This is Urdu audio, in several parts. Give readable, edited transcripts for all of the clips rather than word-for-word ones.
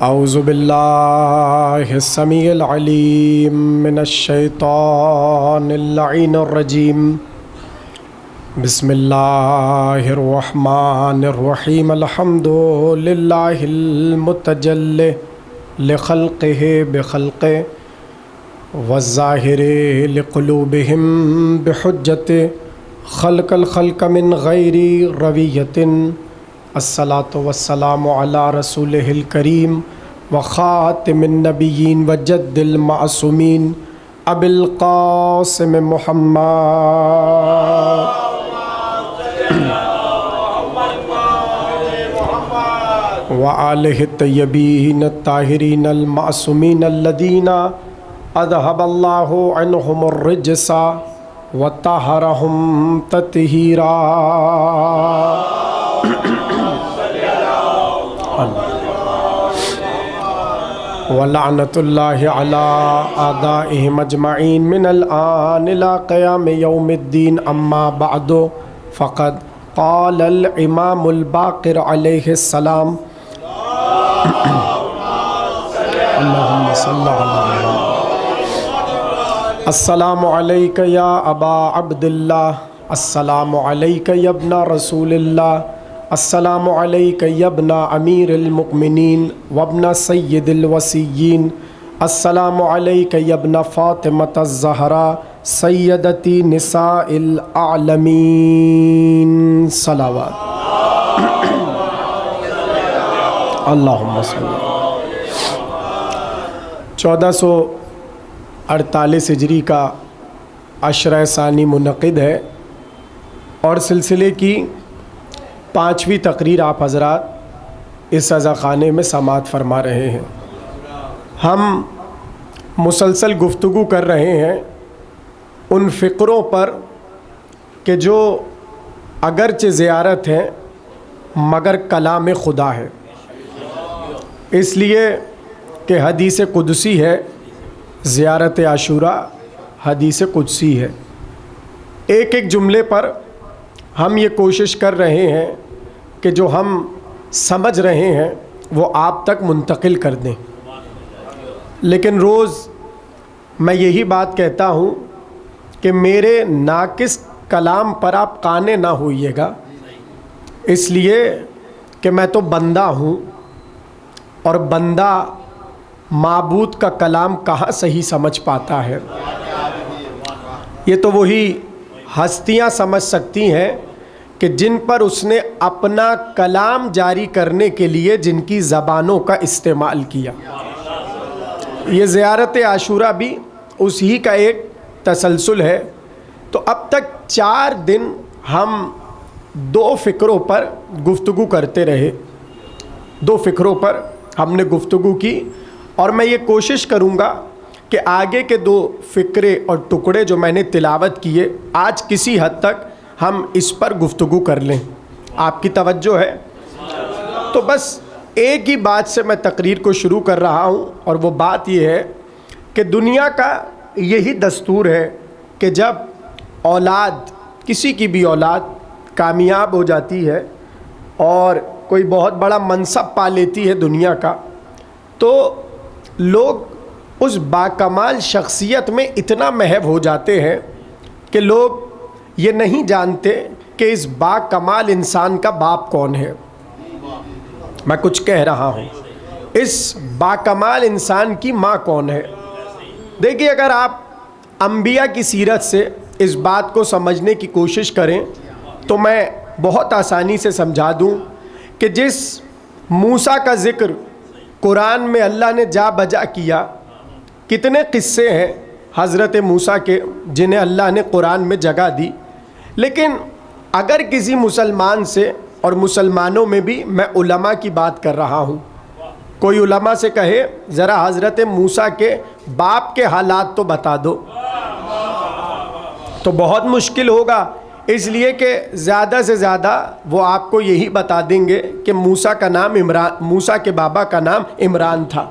اعوذ باللہ السمیع العلیم من الشیطان اللعین الرجیم بسم اللہ الرحمن الرحیم الحمد للہ المتجلی لخلقہ بخلقہ والظاہر لقلوبہم بحجت خلق الخلق من غیر رویۃ الصلاۃ والسلام علی رسولہ الکریم وخاتم النبیین وجد المعصومین ابی القاسم محمد وآلہ الطیبین الطاہرین المعصومین الذین اذہب اللہ عنہم الرجس وطہرہم تطہیرا وَلَعْنَةُ اللَّهِ عَلَىٰ أَعْدَائِهِمْ أَجْمَعِينَ مِنَ الْآنِ إِلَىٰ قِيَامِ يَوْمِ الدِّينِ أَمَّا بَعْدُ فَقَدْ قَالَ الْإِمَامُ الْبَاقِرُ عَلَيْهِ السَّلَامُ اللهم صل على محمد السلام علیکہ یا ابا عبد اللہ السلام علیکہ یا ابن رسول اللہ السلام علیکہ یا ابن امیر المؤمنین وابن سید الوصیین السلام علیکہ یا ابن فاطمۃ الزہراء سیدتی نساء العالمین صلوات اللہم صلی 1448 ہجری کا عشرہ ثانی منعقد ہے اور سلسلے کی 5ویں تقریر آپ حضرات اس عزاخانے میں سماعت فرما رہے ہیں۔ ہم مسلسل گفتگو کر رہے ہیں ان فکروں پر کہ جو اگرچہ زیارت ہیں مگر کلام خدا ہے، اس لیے کہ حدیث قدسی ہے، زیارت عاشوراء حدیث قدسی ہے۔ ایک ایک جملے پر ہم یہ کوشش کر رہے ہیں کہ جو ہم سمجھ رہے ہیں وہ آپ تک منتقل کر دیں، لیکن روز میں یہی بات کہتا ہوں کہ میرے ناقص کلام پر آپ قانے نہ ہوئیے گا، اس لیے کہ میں تو بندہ ہوں اور بندہ معبود کا کلام کہاں صحیح سمجھ پاتا ہے۔ یہ تو وہی ہستیاں سمجھ سکتی ہیں کہ جن پر اس نے اپنا کلام جاری کرنے کے لیے جن کی زبانوں کا استعمال کیا۔ یہ زیارت عاشوراء بھی اسی کا ایک تسلسل ہے۔ تو اب تک 4 دن ہم 2 فکروں پر گفتگو کرتے رہے، 2 فکروں پر ہم نے گفتگو کی، اور میں یہ کوشش کروں گا کہ آگے کے 2 فکرے اور ٹکڑے جو میں نے تلاوت کیے آج کسی حد تک ہم اس پر گفتگو کر لیں۔ آپ کی توجہ ہے؟ تو بس ایک ہی بات سے میں تقریر کو شروع کر رہا ہوں، اور وہ بات یہ ہے کہ دنیا کا یہی دستور ہے کہ جب اولاد، کسی کی بھی اولاد کامیاب ہو جاتی ہے اور کوئی بہت بڑا منصب پا لیتی ہے دنیا کا، تو لوگ اس باکمال شخصیت میں اتنا محو ہو جاتے ہیں کہ لوگ یہ نہیں جانتے کہ اس باکمال انسان کا باپ کون ہے۔ میں کچھ کہہ رہا ہوں، اس باکمال انسان کی ماں کون ہے۔ دیکھیے، اگر آپ انبیاء کی سیرت سے اس بات کو سمجھنے کی کوشش کریں تو میں بہت آسانی سے سمجھا دوں کہ جس موسیٰ کا ذکر قرآن میں اللہ نے جا بجا کیا، کتنے قصے ہیں حضرت موسیٰ کے جنہیں اللہ نے قرآن میں جگہ دی، لیکن اگر کسی مسلمان سے، اور مسلمانوں میں بھی میں علماء کی بات کر رہا ہوں، کوئی علماء سے کہے ذرا حضرت موسیٰ کے باپ کے حالات تو بتا دو، تو بہت مشکل ہوگا، اس لیے کہ زیادہ سے زیادہ وہ آپ کو یہی بتا دیں گے کہ موسیٰ کا نام عمران، موسیٰ کے بابا کا نام عمران تھا،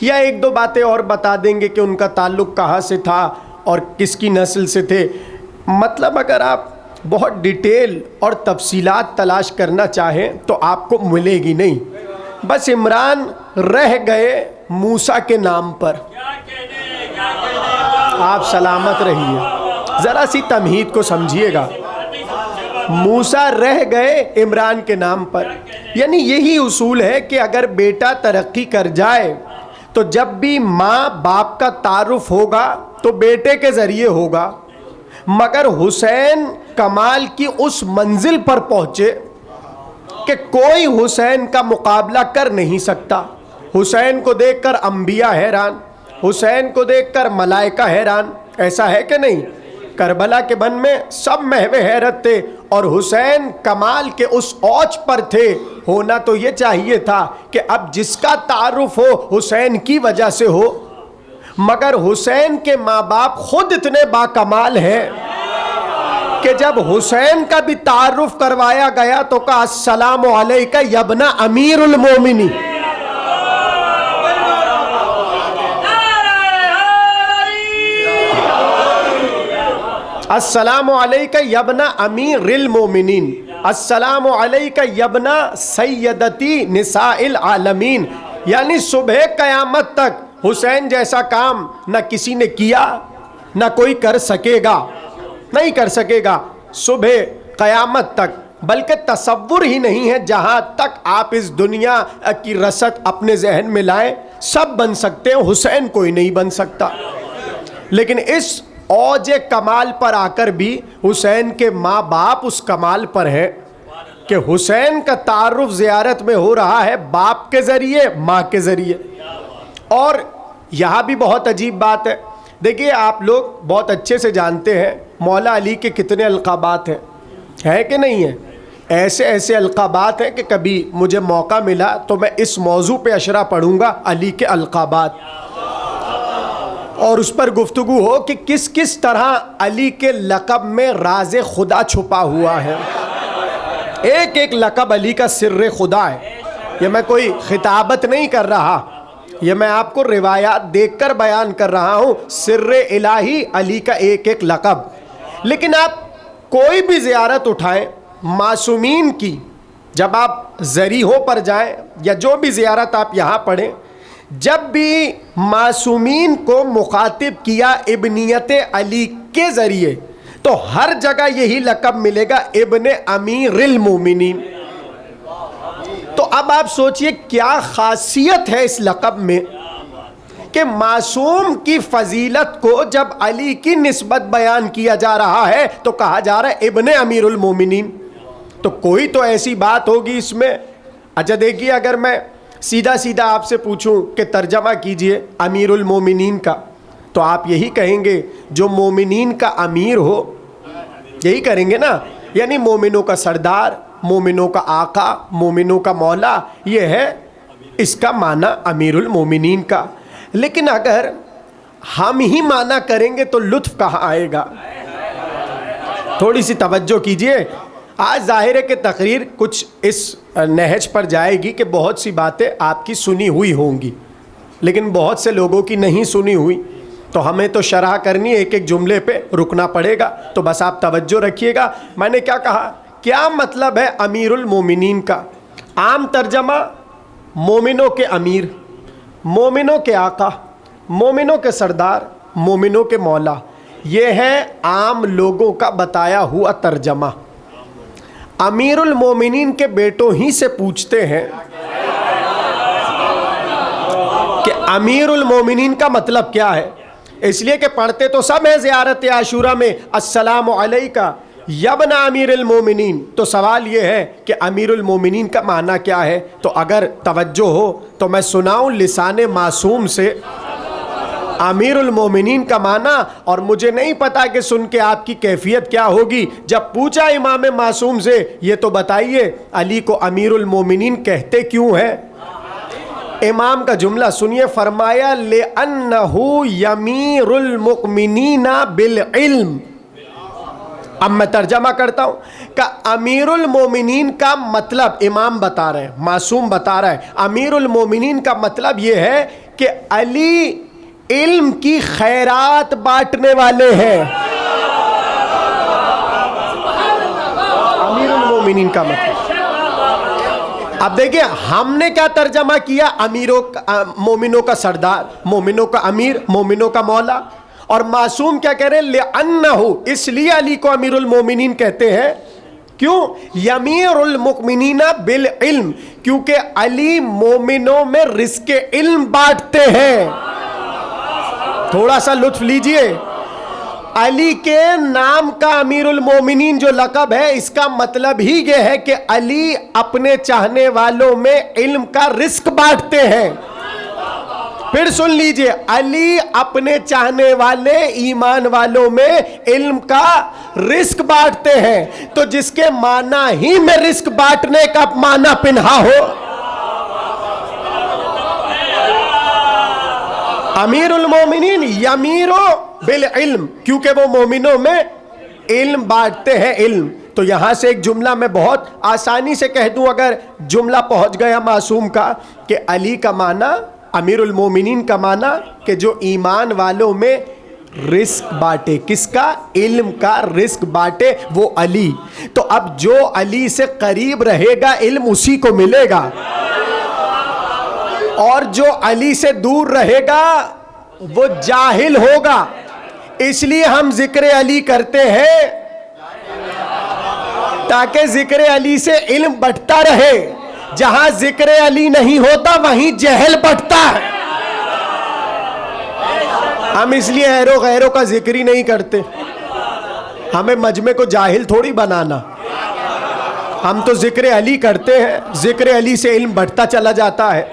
یا 1-2 باتیں اور بتا دیں گے کہ ان کا تعلق کہاں سے تھا اور کس کی نسل سے تھے۔ مطلب اگر آپ بہت ڈیٹیل اور تفصیلات تلاش کرنا چاہیں تو آپ کو ملے گی نہیں۔ بس عمران رہ گئے موسیٰ کے نام پر. آپ سلامت رہیے, ذرا سی تمہید کو سمجھیے گا. موسیٰ رہ گئے عمران کے نام پر, یعنی یہی اصول ہے کہ اگر بیٹا ترقی کر جائے تو جب بھی ماں باپ کا تعارف ہوگا تو بیٹے کے ذریعے ہوگا. مگر حسین کمال کی اس منزل پر پہنچے کہ کوئی حسین کا مقابلہ کر نہیں سکتا. حسین کو دیکھ کر انبیاء حیران, حسین کو دیکھ کر ملائکہ حیران. ایسا ہے کہ نہیں؟ کربلا کے بن میں سب محو حیرت تھے, اور حسین کمال کے اس اوج پر تھے. ہونا تو یہ چاہیے تھا کہ اب جس کا تعارف ہو حسین کی وجہ سے ہو, مگر حسین کے ماں باپ خود اتنے باکمال ہیں کہ جب حسین کا بھی تعارف کروایا گیا تو کہا السلام علیکہ یا ابن امیر المومنین. السلام علیکہ یا ابن امیر المومنین, السلام علیکہ یا ابن سیدتی نساء العالمین. یعنی صبح قیامت تک حسین جیسا کام نہ کسی نے کیا, نہ کوئی کر سکے گا, نہیں کر سکے گا صبح قیامت تک. بلکہ تصور ہی نہیں ہے, جہاں تک آپ اس دنیا کی رسد اپنے ذہن میں لائیں سب بن سکتے ہیں, حسین کوئی نہیں بن سکتا. لیکن اس اوج کمال پر آ کر بھی حسین کے ماں باپ اس کمال پر ہیں کہ حسین کا تعارف زیارت میں ہو رہا ہے باپ کے ذریعے, ماں کے ذریعے. اور یہاں بھی بہت عجیب بات ہے, دیکھیے آپ لوگ بہت اچھے سے جانتے ہیں مولا علی کے کتنے القابات ہیں, ہے کہ نہیں ہیں؟ ایسے ایسے القابات ہیں کہ کبھی مجھے موقع ملا تو میں اس موضوع پہ اشرا پڑھوں گا, علی کے القابات, اور اس پر گفتگو ہو کہ کس کس طرح علی کے لقب میں راز خدا چھپا ہوا ہے. ایک ایک لقب علی کا سر خدا ہے. یہ میں کوئی خطابت نہیں کر رہا, یہ میں آپ کو روایات دیکھ کر بیان کر رہا ہوں. سر الہی علی کا ایک ایک لقب. لیکن آپ کوئی بھی زیارت اٹھائیں معصومین کی, جب آپ ذریحوں پر جائیں یا جو بھی زیارت آپ یہاں پڑھیں, جب بھی معصومین کو مخاطب کیا ابنیت علی کے ذریعے تو ہر جگہ یہی لقب ملے گا, ابن امیر المومنین. تو اب آپ سوچئے کیا خاصیت ہے اس لقب میں کہ معصوم کی فضیلت کو جب علی کی نسبت بیان کیا جا رہا ہے تو کہا جا رہا ہے ابن امیر المومنین. تو کوئی تو ایسی بات ہوگی اس میں. اچھا دیکھیے, اگر میں سیدھا سیدھا آپ سے پوچھوں کہ ترجمہ کیجئے امیر المومنین کا, تو آپ یہی کہیں گے جو مومنین کا امیر ہو, یہی کریں گے نا. یعنی مومنوں کا سردار, مومنوں کا آقا, مومنوں کا مولا, یہ ہے اس کا معنی امیر المومنین کا. لیکن اگر ہم ہی معنی کریں گے تو لطف کہاں آئے گا؟ تھوڑی سی توجہ کیجئے. آج ظاہر ہے کہ تقریر کچھ اس نہج پر جائے گی کہ بہت سی باتیں آپ کی سنی ہوئی ہوں گی, لیکن بہت سے لوگوں کی نہیں سنی ہوئی, تو ہمیں تو شرح کرنی ہے, ایک ایک جملے پہ رکنا پڑے گا. تو بس آپ توجہ رکھیے گا. میں نے کیا کہا, کیا مطلب ہے امیر المومنین کا؟ عام ترجمہ مومنوں کے امیر, مومنوں کے آقا, مومنوں کے سردار, مومنوں کے مولا. یہ ہے عام لوگوں کا بتایا ہوا ترجمہ. امیر المومنین کے بیٹوں ہی سے پوچھتے ہیں کہ امیر المومنین کا مطلب کیا ہے. اس لیے کہ پڑھتے تو سب ہیں زیارت عاشورہ میں السلام علیکہ یا ابن امیر المومنین. تو سوال یہ ہے کہ امیر المومنین کا معنی کیا ہے؟ تو اگر توجہ ہو تو میں سناؤں لسان معصوم سے امیر المومنین کا معنی, اور مجھے نہیں پتا کہ سن کے آپ کی کیفیت کیا ہوگی. جب پوچھا امام معصوم سے یہ تو بتائیے علی کو امیر المومنین کہتے کیوں ہیں؟ امام کا جملہ سنیے, فرمایا لِأَنَّهُ يَمِيرُ الْمُؤْمِنِينَ بِالْعِلْمِ. اب میں ترجمہ کرتا ہوں کہ امیر المومنین کا مطلب امام بتا رہے ہیں, معصوم بتا رہا ہے, امیر المومنین کا مطلب یہ ہے کہ علی علم کی خیرات بانٹنے والے ہیں. امیر المومنین کا مطلب, اب دیکھیں ہم نے کیا ترجمہ کیا، امیروں مومنوں کا سردار، مومنوں کا امیر، مومنوں کا مولا. اور معصوم کیا کہہ رہے ہیں؟ لِأَنَّهُ، اس لیے علی کو امیر المومنین کہتے ہیں. کیوں؟ یمیر المؤمنین بالعلم، کیونکہ علی مومنوں میں رزق علم بانٹتے ہیں. تھوڑا سا لطف لیجئے. علی کے نام کا امیر المومنین جو لقب ہے، اس کا مطلب ہی یہ ہے کہ علی اپنے چاہنے والوں میں علم کا رزق بانٹتے ہیں. پھر سن لیجئے، علی اپنے چاہنے والے ایمان والوں میں علم کا رزق بانٹتے ہیں. تو جس کے معنی ہی میں رزق بانٹنے کا معنی پنہا ہو، امیر المومنین یمیرو بالعلم، کیونکہ وہ مومنوں میں علم بانٹتے ہیں. علم تو یہاں سے ایک جملہ میں بہت آسانی سے کہہ دوں، اگر جملہ پہنچ گیا معصوم کا، کہ علی کا معنی، امیر المومنین کا معنی کہ جو ایمان والوں میں رزق بانٹے. کس کا؟ علم کا رزق بانٹے، وہ علی. تو اب جو علی سے قریب رہے گا علم اسی کو ملے گا، اور جو علی سے دور رہے گا وہ جاہل ہوگا. اس لیے ہم ذکر علی کرتے ہیں تاکہ ذکر علی سے علم بٹتا رہے. جہاں ذکر علی نہیں ہوتا وہیں جہل بٹتا ہے. ہم اس لیے غیروں غیروں کا ذکر ہی نہیں کرتے. ہمیں مجمع کو جاہل تھوڑی بنانا. ہم تو ذکر علی کرتے ہیں، ذکر علی سے علم بٹتا چلا جاتا ہے.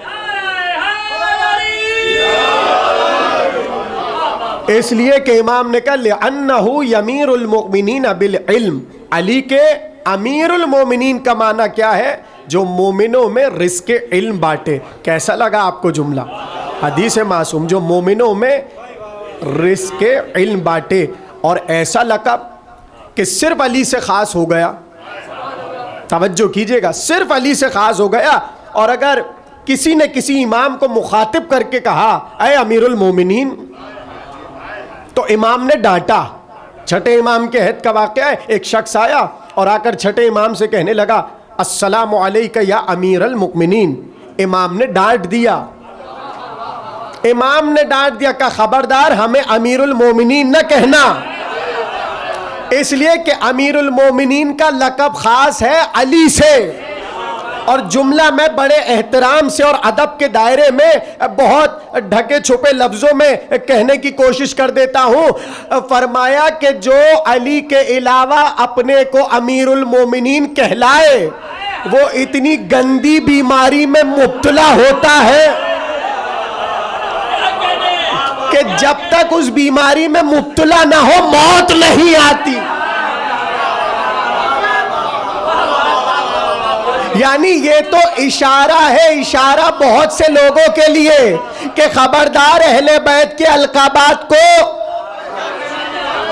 اس لیے کہ امام نے کہا لِأَنَّهُ یمیر المؤمنین بالعلم. علی کے امیر المومنین کا معنی کیا ہے؟ جو مومنوں میں رزق علم بانٹے. کیسا لگا آپ کو جملہ؟ حدیث معصوم، جو مومنوں میں رزق علم بانٹے. اور ایسا لقب کہ صرف علی سے خاص ہو گیا. توجہ کیجئے گا، صرف علی سے خاص ہو گیا. اور اگر کسی نے کسی امام کو مخاطب کر کے کہا اے امیر المومنین، تو امام نے ڈانٹا. چھٹے امام کے عہد کا واقعہ ہے. ایک شخص آیا اور آ کر چھٹے امام سے کہنے لگا السلام علیکہ یا امیر المؤمنین. امام نے ڈانٹ دیا. امام نے ڈانٹ دیا کہ خبردار ہمیں امیر المومنین نہ کہنا. اس لیے کہ امیر المومنین کا لقب خاص ہے علی سے. اور جملہ میں بڑے احترام سے اور ادب کے دائرے میں بہت ڈھکے چھپے لفظوں میں کہنے کی کوشش کر دیتا ہوں. فرمایا کہ جو علی کے علاوہ اپنے کو امیر المومنین کہلائے وہ اتنی گندی بیماری میں مبتلا ہوتا ہے کہ جب تک اس بیماری میں مبتلا نہ ہو موت نہیں آتی. یعنی یہ تو اشارہ ہے، اشارہ بہت سے لوگوں کے لیے کہ خبردار اہل بیت کے القابات کو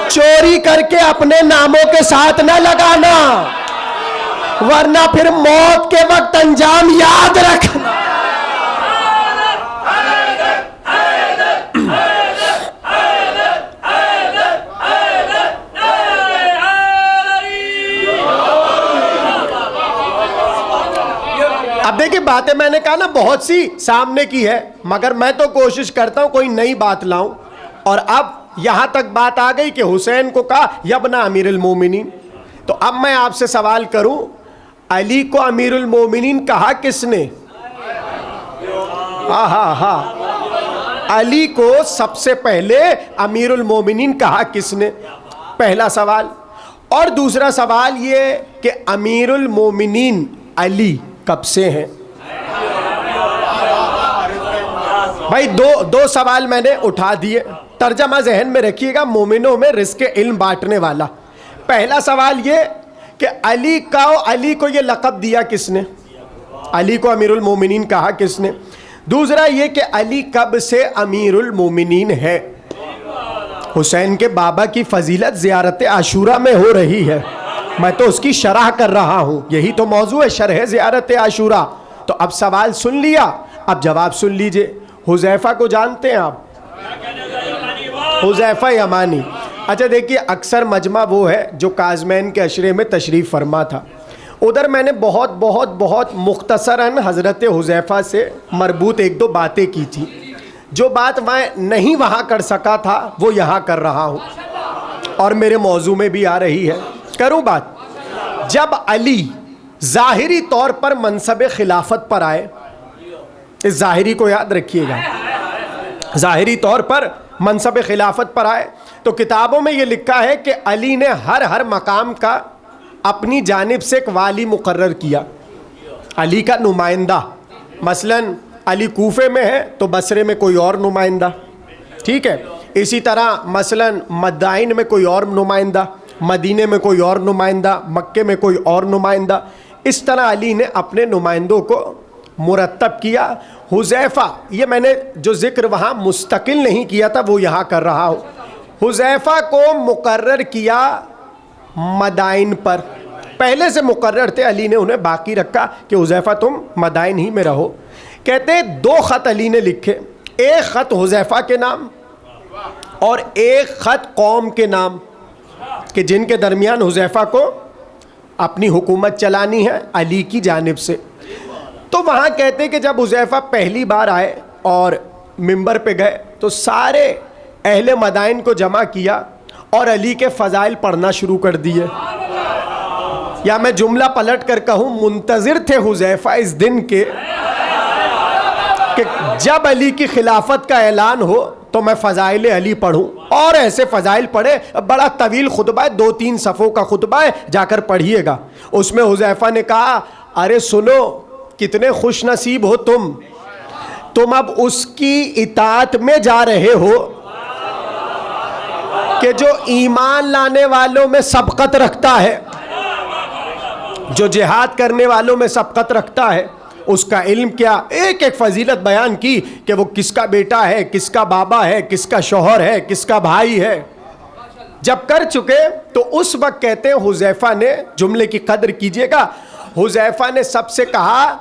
چوری کر کے اپنے ناموں کے ساتھ نہ لگانا، ورنہ پھر موت کے وقت انجام یاد رکھنا. اب دیکھیں باتیں میں نے کہا نا بہت سی سامنے کی ہے، مگر میں تو کوشش کرتا ہوں کوئی نئی بات لاؤں. اور اب یہاں تک بات آ گئی کہ حسین کو کہا یبن امیر المومنین. تو اب میں آپ سے سوال کروں، علی کو امیر المومنین کہا کس نے؟ علی کو سب سے پہلے امیر المومنین کہا کس نے؟ پہلا سوال. اور دوسرا سوال یہ کہ امیر المومنین علی کب سے ہیں؟ بھائی دو سوال میں نے اٹھا دیے. ترجمہ ذہن میں رکھیے گا، مومنوں میں رزق علم بانٹنے والا. پہلا سوال یہ کہ علی کو یہ لقب دیا کس نے؟ علی کو امیر المومنین کہا کس نے؟ دوسرا یہ کہ علی کب سے امیر المومنین ہے؟ حسین کے بابا کی فضیلت زیارت عاشورہ میں ہو رہی ہے، میں تو اس کی شرح کر رہا ہوں. یہی تو موضوع ہے، شرح زیارت عاشورہ. تو اب سوال سن لیا، اب جواب سن لیجئے. حذیفہ کو جانتے ہیں آپ؟ حذیفہ یمانی. اچھا دیکھیے، اکثر مجمع وہ ہے جو کاظمین کے عشرے میں تشریف فرما تھا. ادھر میں نے بہت بہت بہت مختصراً حضرت حذیفہ سے مربوط ایک دو باتیں کی تھی. جو بات میں نہیں وہاں کر سکا تھا وہ یہاں کر رہا ہوں اور میرے موضوع میں بھی آ رہی ہے. کروں بات. جب علی ظاہری طور پر منصب خلافت پر آئے, اس ظاہری کو یاد رکھیے گا, ظاہری طور پر منصب خلافت پر آئے تو کتابوں میں یہ لکھا ہے کہ علی نے ہر مقام کا اپنی جانب سے ایک والی مقرر کیا, علی کا نمائندہ. مثلاً علی کوفے میں ہے تو بصرے میں کوئی اور نمائندہ, ٹھیک ہے. اسی طرح مثلاً مدائن میں کوئی اور نمائندہ, مدینے میں کوئی اور نمائندہ, مکے میں کوئی اور نمائندہ. اس طرح علی نے اپنے نمائندوں کو مرتب کیا. حذیفہ, یہ میں نے جو ذکر وہاں مستقل نہیں کیا تھا وہ یہاں کر رہا ہوں. حذیفہ کو مقرر کیا مدائن پر, پہلے سے مقرر تھے, علی نے انہیں باقی رکھا کہ حذیفہ تم مدائن ہی میں رہو. کہتے ہیں 2 خط علی نے لکھے, ایک خط حذیفہ کے نام اور ایک خط قوم کے نام, کہ جن کے درمیان حذیفہ کو اپنی حکومت چلانی ہے علی کی جانب سے. تو وہاں کہتے ہیں کہ جب حذیفہ پہلی بار آئے اور منبر پہ گئے تو سارے اہل مدائن کو جمع کیا اور علی کے فضائل پڑھنا شروع کر دیے. یا میں جملہ پلٹ کر کہوں, منتظر تھے حذیفہ اس دن کے کہ جب علی کی خلافت کا اعلان ہو تو میں فضائل علی پڑھوں, اور ایسے فضائل پڑھے. بڑا طویل خطبہ ہے, 2-3 صفوں کا خطبہ ہے, جا کر پڑھیے گا. اس میں حذیفہ نے کہا, ارے سنو, کتنے خوش نصیب ہو تم اب اس کی اطاعت میں جا رہے ہو کہ جو ایمان لانے والوں میں سبقت رکھتا ہے, جو جہاد کرنے والوں میں سبقت رکھتا ہے. اس کا علم کیا, ایک ایک فضیلت بیان کی کہ وہ کس کا بیٹا ہے, کس کا بابا ہے, کس کا شوہر ہے, کس کا بھائی ہے. جب کر چکے تو اس وقت کہتے ہیں حذیفہ نے, جملے کی قدر کیجئے گا, حذیفہ نے سب سے کہا,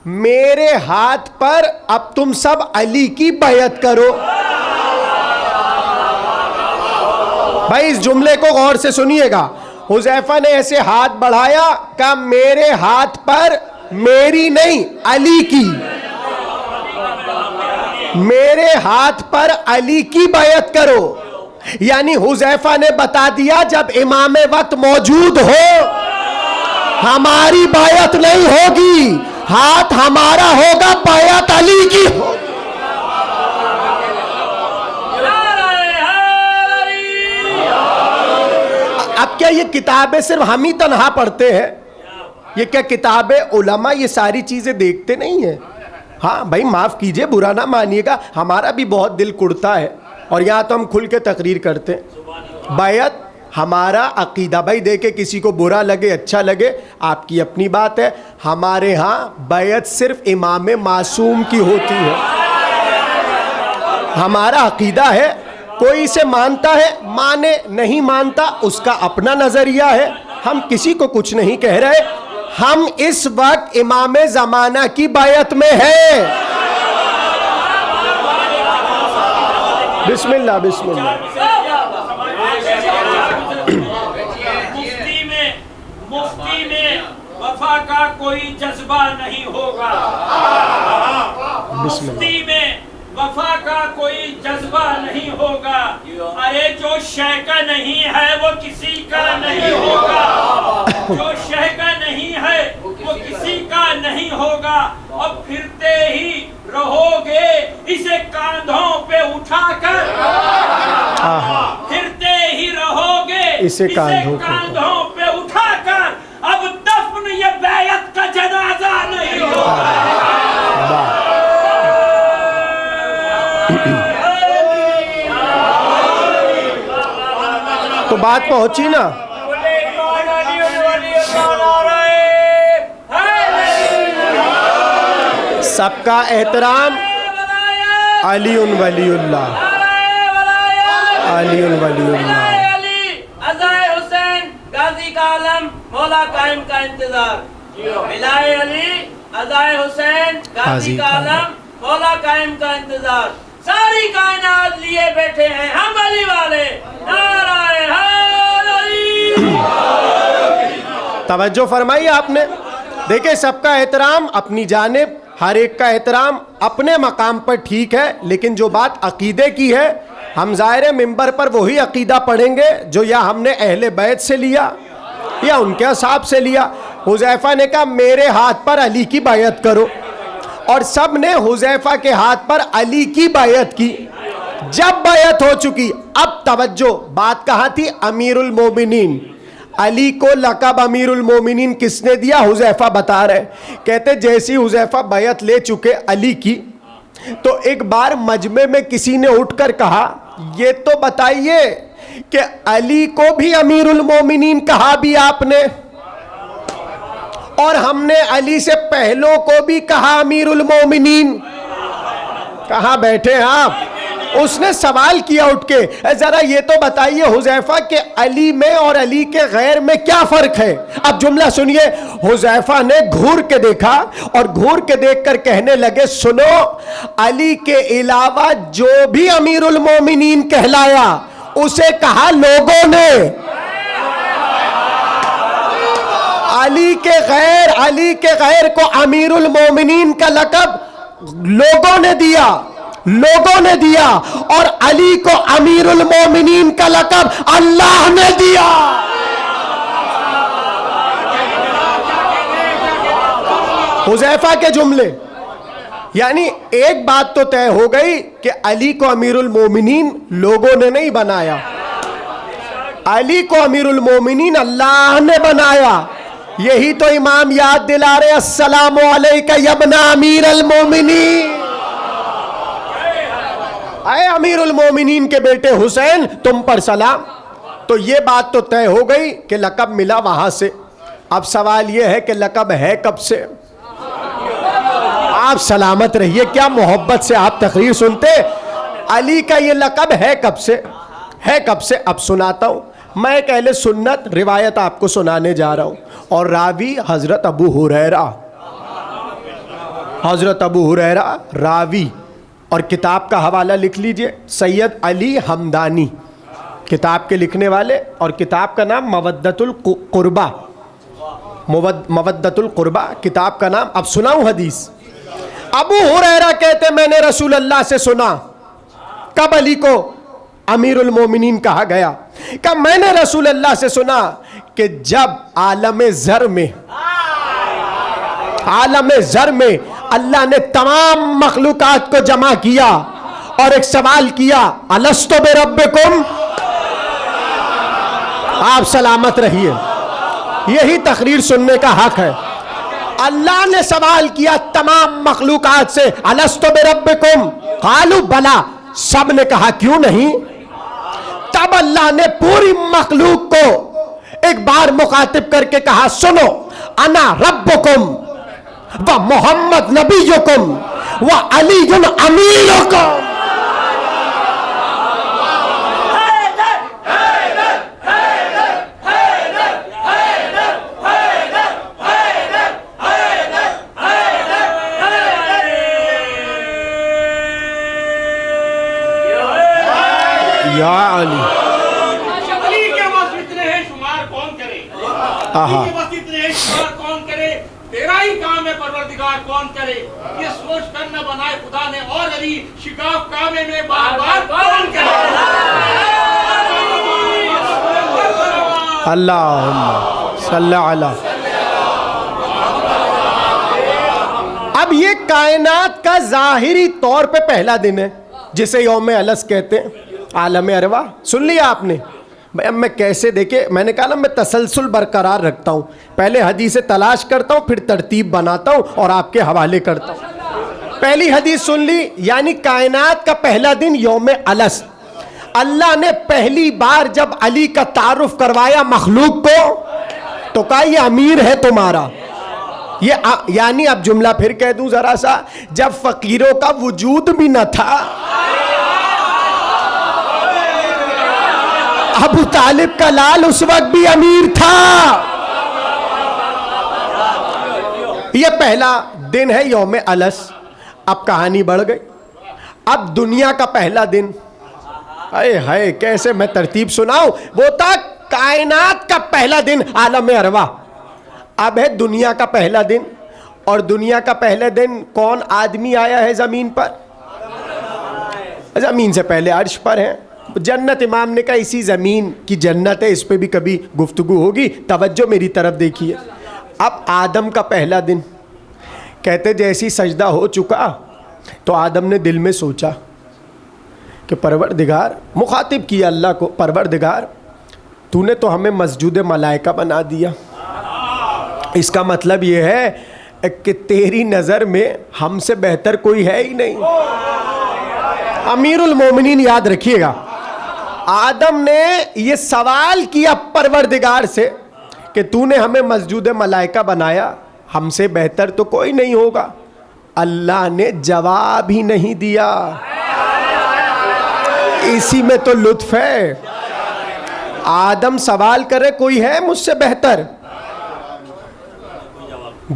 میرے ہاتھ پر اب تم سب علی کی بیعت کرو. بھائی اس جملے کو غور سے سنیے گا. حذیفہ نے ایسے ہاتھ بڑھایا, کہا میرے ہاتھ پر, میری نہیں علی کی, میرے ہاتھ پر علی کی بیعت کرو. یعنی حذیفہ نے بتا دیا جب امام وقت موجود ہو ہماری بیعت نہیں ہوگی, ہاتھ ہمارا ہوگا, بیعت علی کی ہوگی. اب کیا یہ کتابیں صرف ہم ہی تنہا پڑھتے ہیں؟ یہ کیا کتابیں علماء یہ ساری چیزیں دیکھتے نہیں ہیں؟ ہاں بھائی معاف کیجئے, برا نہ مانیے گا, ہمارا بھی بہت دل کڑتا ہے اور یہاں تو ہم کھل کے تقریر کرتے ہیں. بیعت ہمارا عقیدہ, بھائی دیکھے کسی کو برا لگے اچھا لگے آپ کی اپنی بات ہے, ہمارے ہاں بیعت صرف امام معصوم کی ہوتی ہے. ہمارا عقیدہ ہے, کوئی اسے مانتا ہے مانے, نہیں مانتا اس کا اپنا نظریہ ہے, ہم کسی کو کچھ نہیں کہہ رہے. ہم اس وقت امام زمانہ کی بیعت میں ہیں. بسم اللہ بسم اللہ. مفتی میں وفا کا کوئی جذبہ نہیں ہوگا, مفتی میں وفا کا کوئی جذبہ نہیں ہوگا. ارے جو شے کا نہیں ہے وہ کسی کا نہیں ہوگا, جو شے کا نہیں ہے وہ کسی کا نہیں ہوگا. اور پھرتے ہی رہو گے اسے کاندھوں پہ اٹھا کر, پھرتے ہی رہو گے اسے کاندھوں پہ اٹھا کر. اب دفن یہ بیعت کا جنازہ نہیں ہوگا. تو بات پہنچی نا. سب کا احترام, علی ولی اللہ, علی ولی اللہ. عزائے حسین غازی کا عالم مولا قائم کا انتظار. ملائے علی عزائے حسین غازی کا عالم مولا قائم کا انتظار. ساری کائنات لیے بیٹھے ہیں ہم علی والے. نعرہ حیدر علی, توجہ فرمائی آپ نے. دیکھیں سب کا احترام اپنی جانب, ہر ایک کا احترام اپنے مقام پر ٹھیک ہے, لیکن جو بات عقیدے کی ہے ہم ظاہر ممبر پر وہی عقیدہ پڑھیں گے جو یا ہم نے اہل بیت سے لیا یا ان کے اصحاب سے لیا. حذیفہ نے کہا میرے ہاتھ پر علی کی بیعت کرو, اور سب نے حذیفہ کے ہاتھ پر علی کی بیعت کی. جب بیعت ہو چکی, اب توجہ, بات کہاں تھی؟ امیر المومنین. علی کو لقب امیر المومنین کس نے دیا؟ حذیفہ بتا رہے, کہتے جیسی حذیفہ بیعت لے چکے علی کی, تو ایک بار مجمع میں کسی نے اٹھ کر کہا یہ تو بتائیے کہ علی کو بھی امیر المومنین کہا بھی آپ نے, اور ہم نے علی سے پہلوں کو بھی کہا امیر المومنین. کہاں بیٹھے ہیں آپ؟ اس نے سوال کیا اٹھ کے, ذرا یہ تو بتائیے حذیفہ کہ علی میں اور علی کے غیر میں کیا فرق ہے؟ اب جملہ سنیے. حذیفہ نے گھور کے دیکھا اور گھور کے دیکھ کر کہنے لگے سنو, علی کے علاوہ جو بھی امیر المومنین کہلایا اسے کہا لوگوں نے, علی کے غیر کو امیر المومنین کا لقب لوگوں نے دیا, اور علی کو امیر المومنین کا لقب اللہ نے دیا. حذیفہ کے جملے, یعنی ایک بات تو طے ہو گئی کہ علی کو امیر المومنین لوگوں نے نہیں بنایا, علی کو امیر المومنین اللہ نے بنایا. یہی تو امام یاد دلا رہے السلام علیکہ یا ابن امیر المومنین, اے امیر المومنین کے بیٹے حسین تم پر سلام. تو یہ بات تو طے ہو گئی کہ لقب ملا وہاں سے. اب سوال یہ ہے کہ لقب ہے کب سے؟ آپ سلامت رہیے, کیا محبت سے آپ تقریر سنتے. علی کا یہ لقب ہے کب سے؟ اب سناتا ہوں. میں ایک اہل سنت روایت آپ کو سنانے جا رہا ہوں, اور راوی حضرت ابو ہریرہ راوی, اور کتاب کا حوالہ لکھ لیجئے, سید علی حمدانی کتاب کے لکھنے والے, اور کتاب کا نام مودت القربہ کتاب کا نام. اب سناؤں حدیث. ابو ہریرہ کہتے میں نے رسول اللہ سے سنا. کب علی کو امیر المومنین کہا گیا؟ کہ میں نے رسول اللہ سے سنا کہ جب عالم ذر میں اللہ نے تمام مخلوقات کو جمع کیا اور ایک سوال کیا الستو بربکم. آپ سلامت رہیے, یہی تقریر سننے کا حق ہے. اللہ نے سوال کیا تمام مخلوقات سے الستو بربکم, قالوا بلا, سب نے کہا کیوں نہیں. تب اللہ نے پوری مخلوق کو ایک بار مخاطب کر کے کہا سنو, انا ربکم و محمد نبیکم و علی امیرکم. یا علی علی کے بس اتنے ہیں شمار کون کرے, علی کے بس اتنے ہیں شمار کون کرے, تیرا ہی کام ہے پروردگار کون کرے. یہ سوچ کر نہ بنائے خدا نے اور علی, شکاف کعبے میں بار بار کون کرے. اللہم صلی علی. اب یہ کائنات کا ظاہری طور پہ پہلا دن ہے جسے یوم الست کہتے ہیں, عالم ارواح. سن لیا آپ نے؟ اب میں کیسے, دیکھیں میں نے کہا نا میں تسلسل برقرار رکھتا ہوں, پہلے حدیث تلاش کرتا ہوں پھر ترتیب بناتا ہوں اور آپ کے حوالے کرتا ہوں. پہلی حدیث سن لی, یعنی کائنات کا پہلا دن یوم الست. اللہ نے پہلی بار جب علی کا تعارف کروایا مخلوق کو تو کہا یہ امیر ہے تمہارا. یہ یعنی اب جملہ پھر کہہ دوں ذرا سا, جب فقیروں کا وجود بھی نہ تھا, ابو طالب کا لال اس وقت بھی امیر تھا. یہ پہلا دن ہے یوم الست. اب کہانی بڑھ گئی, اب دنیا کا پہلا دن. اے ہائے کیسے میں ترتیب سناؤں. وہ تھا کائنات کا پہلا دن عالم ارواح. اب ہے دنیا کا پہلا دن، اور دنیا کا پہلا دن کون آدمی آیا ہے زمین پر؟ زمین سے پہلے عرش پر ہیں. جنت، امام نے کہا اسی زمین کی جنت ہے، اس پہ بھی کبھی گفتگو ہوگی، توجہ میری طرف دیکھیے. اب آدم کا پہلا دن، کہتے جیسی سجدہ ہو چکا تو آدم نے دل میں سوچا کہ پروردگار، مخاطب کیا اللہ کو، پروردگار تو نے تو ہمیں مسجود ملائکہ بنا دیا، اس کا مطلب یہ ہے کہ تیری نظر میں ہم سے بہتر کوئی ہے ہی نہیں. امیر المومنین یاد رکھیے گا، آدم نے یہ سوال کیا پروردگار سے کہ تو نے ہمیں مسجود ملائکہ بنایا، ہم سے بہتر تو کوئی نہیں ہوگا. اللہ نے جواب ہی نہیں دیا. اسی میں تو لطف ہے. آدم سوال کرے کوئی ہے مجھ سے بہتر،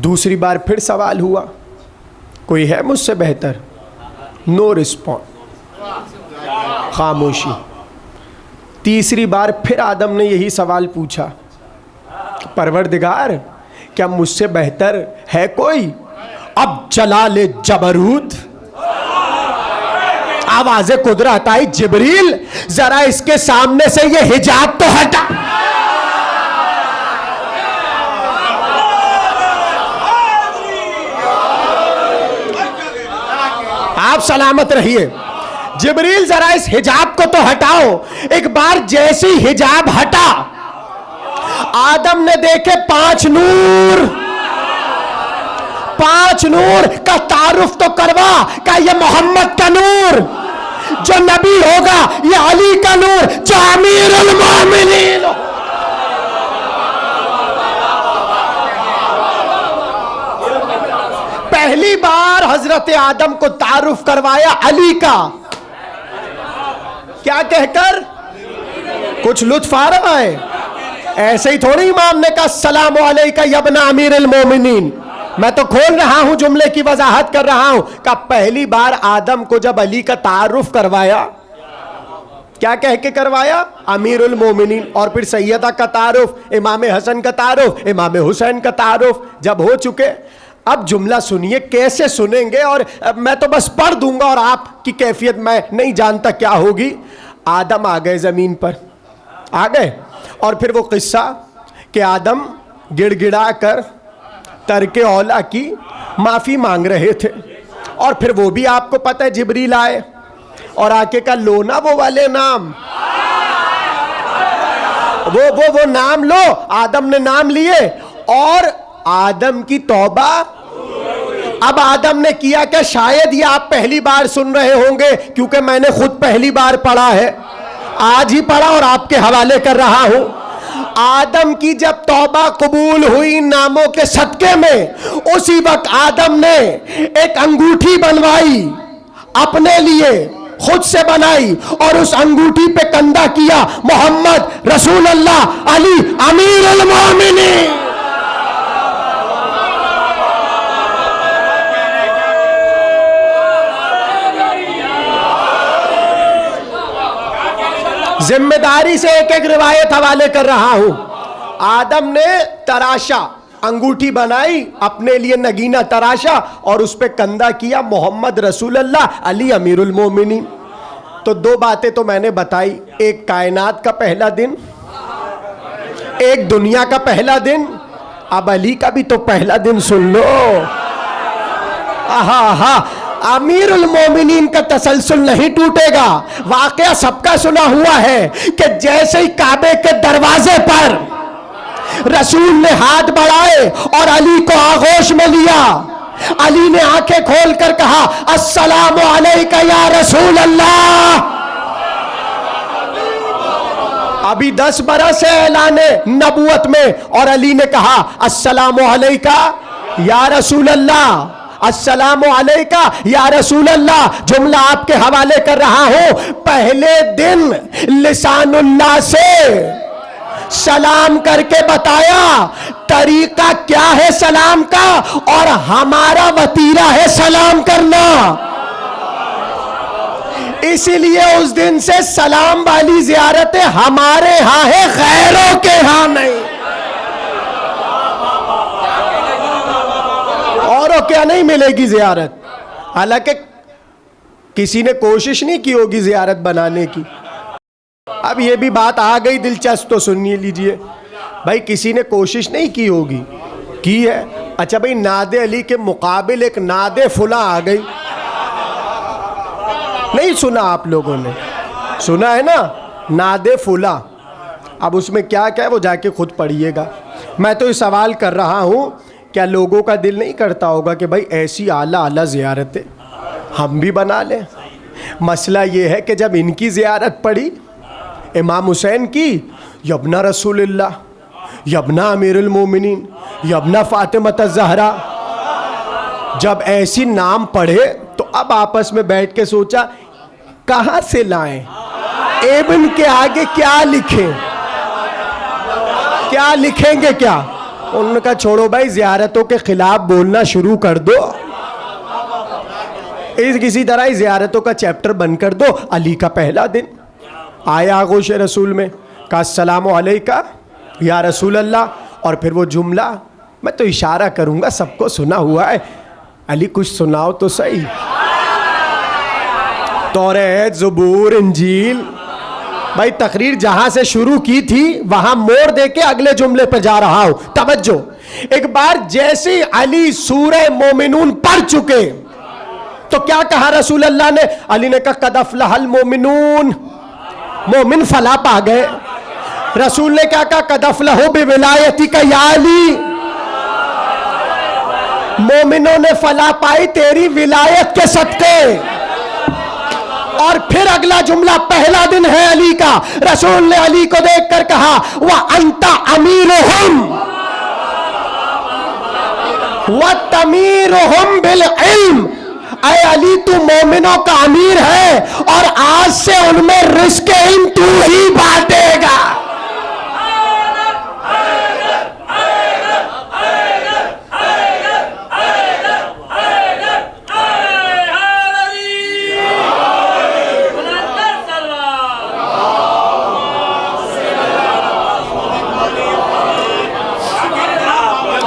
دوسری بار پھر سوال ہوا کوئی ہے مجھ سے بہتر، نو رسپونس، خاموشی. تیسری بار پھر آدم نے یہی سوال پوچھا، پروردگار کیا مجھ سے بہتر ہے کوئی؟ اب جلال جبروت، آواز قدرت آئی، جبریل ذرا اس کے سامنے سے یہ حجاب تو ہٹا. آپ سلامت رہیے. جبریل ذرا اس حجاب کو تو ہٹاؤ. ایک بار جیسی حجاب ہٹا، آدم نے دیکھے 5 نور. 5 نور کا تعارف تو کروا کہ یہ محمد کا نور جو نبی ہوگا، یہ علی کا نور جو امیر المومنین. پہلی بار حضرت آدم کو تعارف کروایا علی کا، کیا کہہ کر؟ کچھ لطف آ رہا ہے؟ ایسے ہی تھوڑی امام نے کہا السلام علیکہ یا ابن امیر المومنین. میں تو کھول رہا ہوں، جملے کی وضاحت کر رہا ہوں. کہ پہلی بار آدم کو جب علی کا تعارف کروایا، کیا کہہ کے کروایا؟ امیر المومنین. اور پھر سیدہ کا تعارف، امام حسن کا تعارف، امام حسین کا تعارف جب ہو چکے، اب جملہ سنیے. کیسے سنیں گے؟ اور میں تو بس پڑھ دوں گا اور آپ کی کیفیت میں نہیں جانتا کیا ہوگی. آدم آ گئے زمین پر، آ گئے، اور پھر وہ قصہ کہ آدم گڑ گڑا کر ترک اولا کی معافی مانگ رہے تھے. اور پھر وہ بھی آپ کو پتہ ہے جبریل آئے اور آ کے کہا لو نا وہ والے نام، وہ نام لو. آدم نے نام لیے اور آدم کی توبہ. اب آدم نے کیا کہ شاید یہ آپ پہلی بار سن رہے ہوں گے، کیونکہ میں نے خود پہلی بار پڑھا ہے، آج ہی پڑھا اور آپ کے حوالے کر رہا ہوں. آدم کی جب توبہ قبول ہوئی ناموں کے صدقے میں، اسی وقت آدم نے ایک انگوٹھی بنوائی اپنے لیے، خود سے بنائی، اور اس انگوٹھی پہ کندہ کیا محمد رسول اللہ علی امیر المومنین. ذمہ داری سے ایک ایک روایت حوالے کر رہا ہوں. آدم نے تراشا، انگوٹھی بنائی اپنے لیے، نگینہ تراشا اور اس پہ کندہ کیا محمد رسول اللہ علی امیر المومنین. تو 2 باتیں تو میں نے بتائی، ایک کائنات کا پہلا دن، ایک دنیا کا پہلا دن. اب علی کا بھی تو پہلا دن سن لو. امیر المومنین کا تسلسل نہیں ٹوٹے گا. واقعہ سب کا سنا ہوا ہے کہ جیسے ہی کعبے کے دروازے پر رسول نے ہاتھ بڑھائے اور علی کو آغوش میں لیا، علی نے آنکھیں کھول کر کہا السلام علیکہ یا رسول اللہ. ابھی 10 برس ہے اعلان نبوت میں، اور علی نے کہا السلام علیکہ یا رسول اللہ، السلام علیکہ یا رسول اللہ. جملہ آپ کے حوالے کر رہا ہوں. پہلے دن لسان اللہ سے سلام کر کے بتایا طریقہ کیا ہے سلام کا، اور ہمارا وتیرہ ہے سلام کرنا. اسی لیے اس دن سے سلام والی زیارتیں ہمارے ہاں ہے، غیروں کے ہاں نہیں. کیا نہیں ملے گی زیارت؟ حالانکہ کسی نے کوشش نہیں کی ہوگی زیارت بنانے کی. اب یہ بھی بات آ گئی دلچسپ تو سنیے لیجئے. بھائی کسی نے کوشش نہیں کی ہوگی، کی ہے. اچھا بھائی ناد علی کے مقابل ایک ناد فلاں آ گئی، نہیں سنا آپ لوگوں نے؟ سنا ہے نا ناد فلاں. اب اس میں کیا کیا ہے وہ جا کے خود پڑھیے گا. میں تو یہ سوال کر رہا ہوں کیا لوگوں کا دل نہیں کرتا ہوگا کہ بھائی ایسی اعلیٰ اعلیٰ زیارتیں ہم بھی بنا لیں؟ مسئلہ یہ ہے کہ جب ان کی زیارت پڑھی امام حسین کی، یبنہ رسول اللہ، یبنہ امیر المومنین، یبنہ فاطمہ الزہرا، جب ایسی نام پڑھے تو اب آپس میں بیٹھ کے سوچا کہاں سے لائیں، ابن کے آگے کیا لکھیں، کیا لکھیں گے کیا؟ انہوں نے کہا چھوڑو بھائی زیارتوں کے خلاف بولنا شروع کر دو، کسی طرح زیارتوں کا چیپٹر بند کر دو. علی کا پہلا دن آیا آغوش رسول میں، کہا السلام علیکہ یا رسول اللہ، اور پھر وہ جملہ میں تو اشارہ کروں گا سب کو سنا ہوا ہے، علی کچھ سناؤ تو صحیح. توریت، زبور، انجیل. بھائی تقریر جہاں سے شروع کی تھی وہاں موڑ دے کے اگلے جملے پہ جا رہا ہوں. توجہ. ایک بار جیسے علی سورہ مومنون پڑھ چکے تو کیا کہا رسول اللہ نے؟ علی نے کہا قد افلح المومنون، مومن فلاح پا گئے. رسول نے کیا کہا؟ قد افلحوا بولایتک یا علی، مومنوں نے فلاح پائی تیری ولایت کے صدقے. اور پھر اگلا جملہ پہلا دن ہے علی کا، رسول نے علی کو دیکھ کر کہا وَأَنْتَ أَمِيرُهُمْ وَتَمِيرُهُمْ بِالْعِلْمِ. اے علی تو مومنوں کا امیر ہے اور آج سے ان میں رزق علم تو ہی بانٹے گا.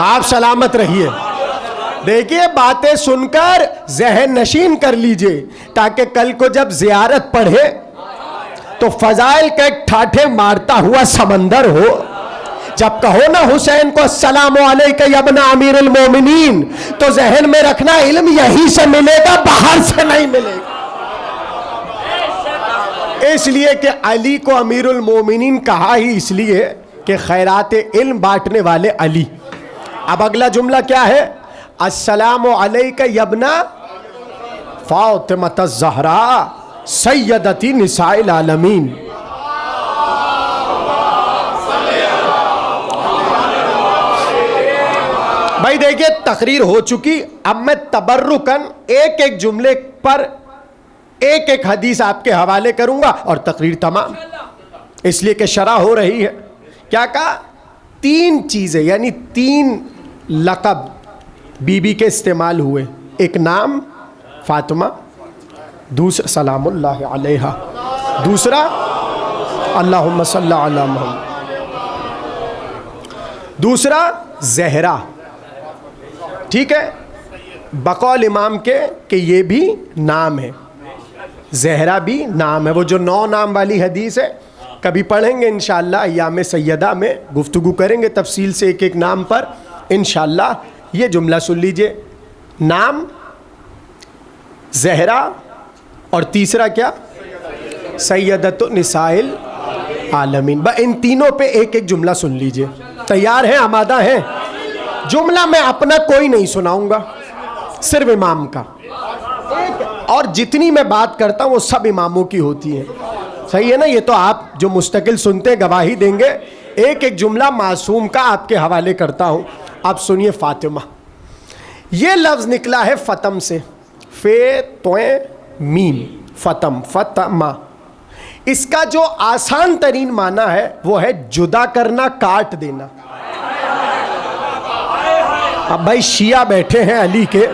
آپ سلامت رہیے. دیکھیے باتیں سن کر ذہن نشین کر لیجئے تاکہ کل کو جب زیارت پڑھے تو فضائل کا ایک ٹھاٹھے مارتا ہوا سمندر ہو. جب کہو نا حسین کو السلام علیکہ یا ابن امیر المومنین تو ذہن میں رکھنا علم یہیں سے ملے گا، باہر سے نہیں ملے گا. اس لیے کہ علی کو امیر المومنین کہا ہی اس لیے کہ خیرات علم بانٹنے والے علی. اب اگلا جملہ کیا ہے؟ السلام علیکہ یا ابن فاطمہ الزہرا سیدتی نساء العالمین. بھائی دیکھیے تقریر ہو چکی. اب میں تبرکن ایک ایک جملے پر ایک ایک حدیث آپ کے حوالے کروں گا اور تقریر تمام، اس لیے کہ شرح ہو رہی ہے. کیا کہا؟ 3 چیزیں یعنی 3 لقب بی بی کے استعمال ہوئے. ایک نام فاطمہ، دوسرا سلام اللہ علیہا، دوسرا اللہم صلی علی محمد، دوسرا زہرا. ٹھیک ہے، بقول امام کے کہ یہ بھی نام ہے، زہرا بھی نام ہے. وہ جو 9 نام والی حدیث ہے کبھی پڑھیں گے انشاءاللہ، ایام سیدہ میں گفتگو کریں گے تفصیل سے ایک ایک نام پر انشاءاللہ. یہ جملہ سن لیجئے، نام، زہرا، اور تیسرا کیا؟ سیدۃ نساء العالمین. ان تینوں پہ ایک ایک جملہ سن لیجئے. تیار ہیں؟ آمادہ ہیں؟ جملہ میں اپنا کوئی نہیں سناؤں گا، صرف امام کا. اور جتنی میں بات کرتا ہوں وہ سب اماموں کی ہوتی ہیں. صحیح ہے نا؟ یہ تو آپ جو مستقل سنتے گواہی دیں گے. ایک ایک جملہ معصوم کا آپ کے حوالے کرتا ہوں. اب سنیے فاطمہ. یہ لفظ نکلا ہے فتم سے، فے تویں میم، فتم، فتمہ. اس کا جو آسان ترین معنی ہے وہ ہے جدا کرنا، کاٹ دینا. اب بھائی شیعہ بیٹھے ہیں علی کے،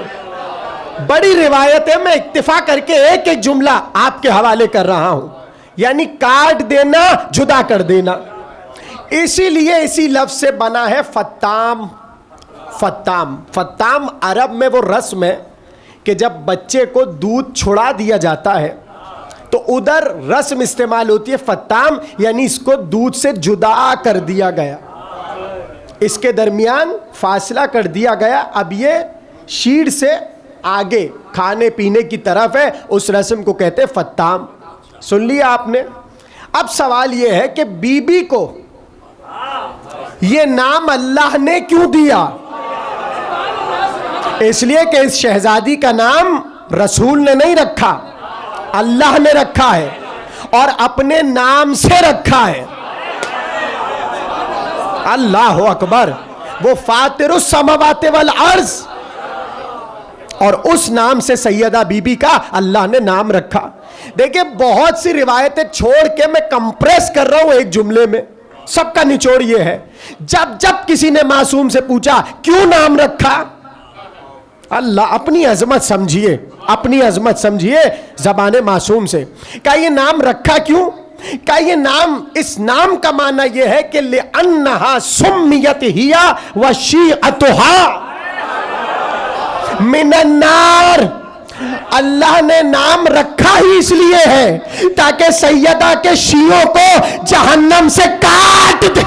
بڑی روایت ہے، میں اکتفا کر کے ایک ایک جملہ آپ کے حوالے کر رہا ہوں. یعنی کاٹ دینا، جدا کر دینا. اسی لیے اسی لفظ سے بنا ہے فتام. فتام. فتام عرب میں وہ رسم ہے کہ جب بچے کو دودھ چھڑا دیا جاتا ہے تو ادھر رسم استعمال ہوتی ہے فتام، یعنی اس کو دودھ سے جدا کر دیا گیا، اس کے درمیان فاصلہ کر دیا گیا، اب یہ شیر سے آگے کھانے پینے کی طرف ہے، اس رسم کو کہتے ہیں فتام. سن لیا آپ نے. اب سوال یہ ہے کہ بی بی کو یہ نام اللہ نے کیوں دیا؟ اس لیے کہ اس شہزادی کا نام رسول نے نہیں رکھا، اللہ نے رکھا ہے اور اپنے نام سے رکھا ہے. اللہ اکبر. وہ فاطر السماوات والارض، اور اس نام سے سیدہ بی بی کا اللہ نے نام رکھا. دیکھیں بہت سی روایتیں چھوڑ کے میں کمپریس کر رہا ہوں ایک جملے میں. سب کا نچوڑ یہ ہے، جب کسی نے معصوم سے پوچھا کیوں نام رکھا، اللہ اپنی عظمت سمجھیے، اپنی عظمت سمجھیے زبان معصوم سے. کہا یہ نام رکھا کیوں؟ کہا یہ نام، اس نام کا معنی یہ ہے کہ لِأَنَّهَا سُمِّيَتْ هِيَا وَشِيعَتُهَا من النار. اللہ نے نام رکھا ہی اس لیے ہے تاکہ سیدہ کے شیعوں کو جہنم سے کاٹ دے.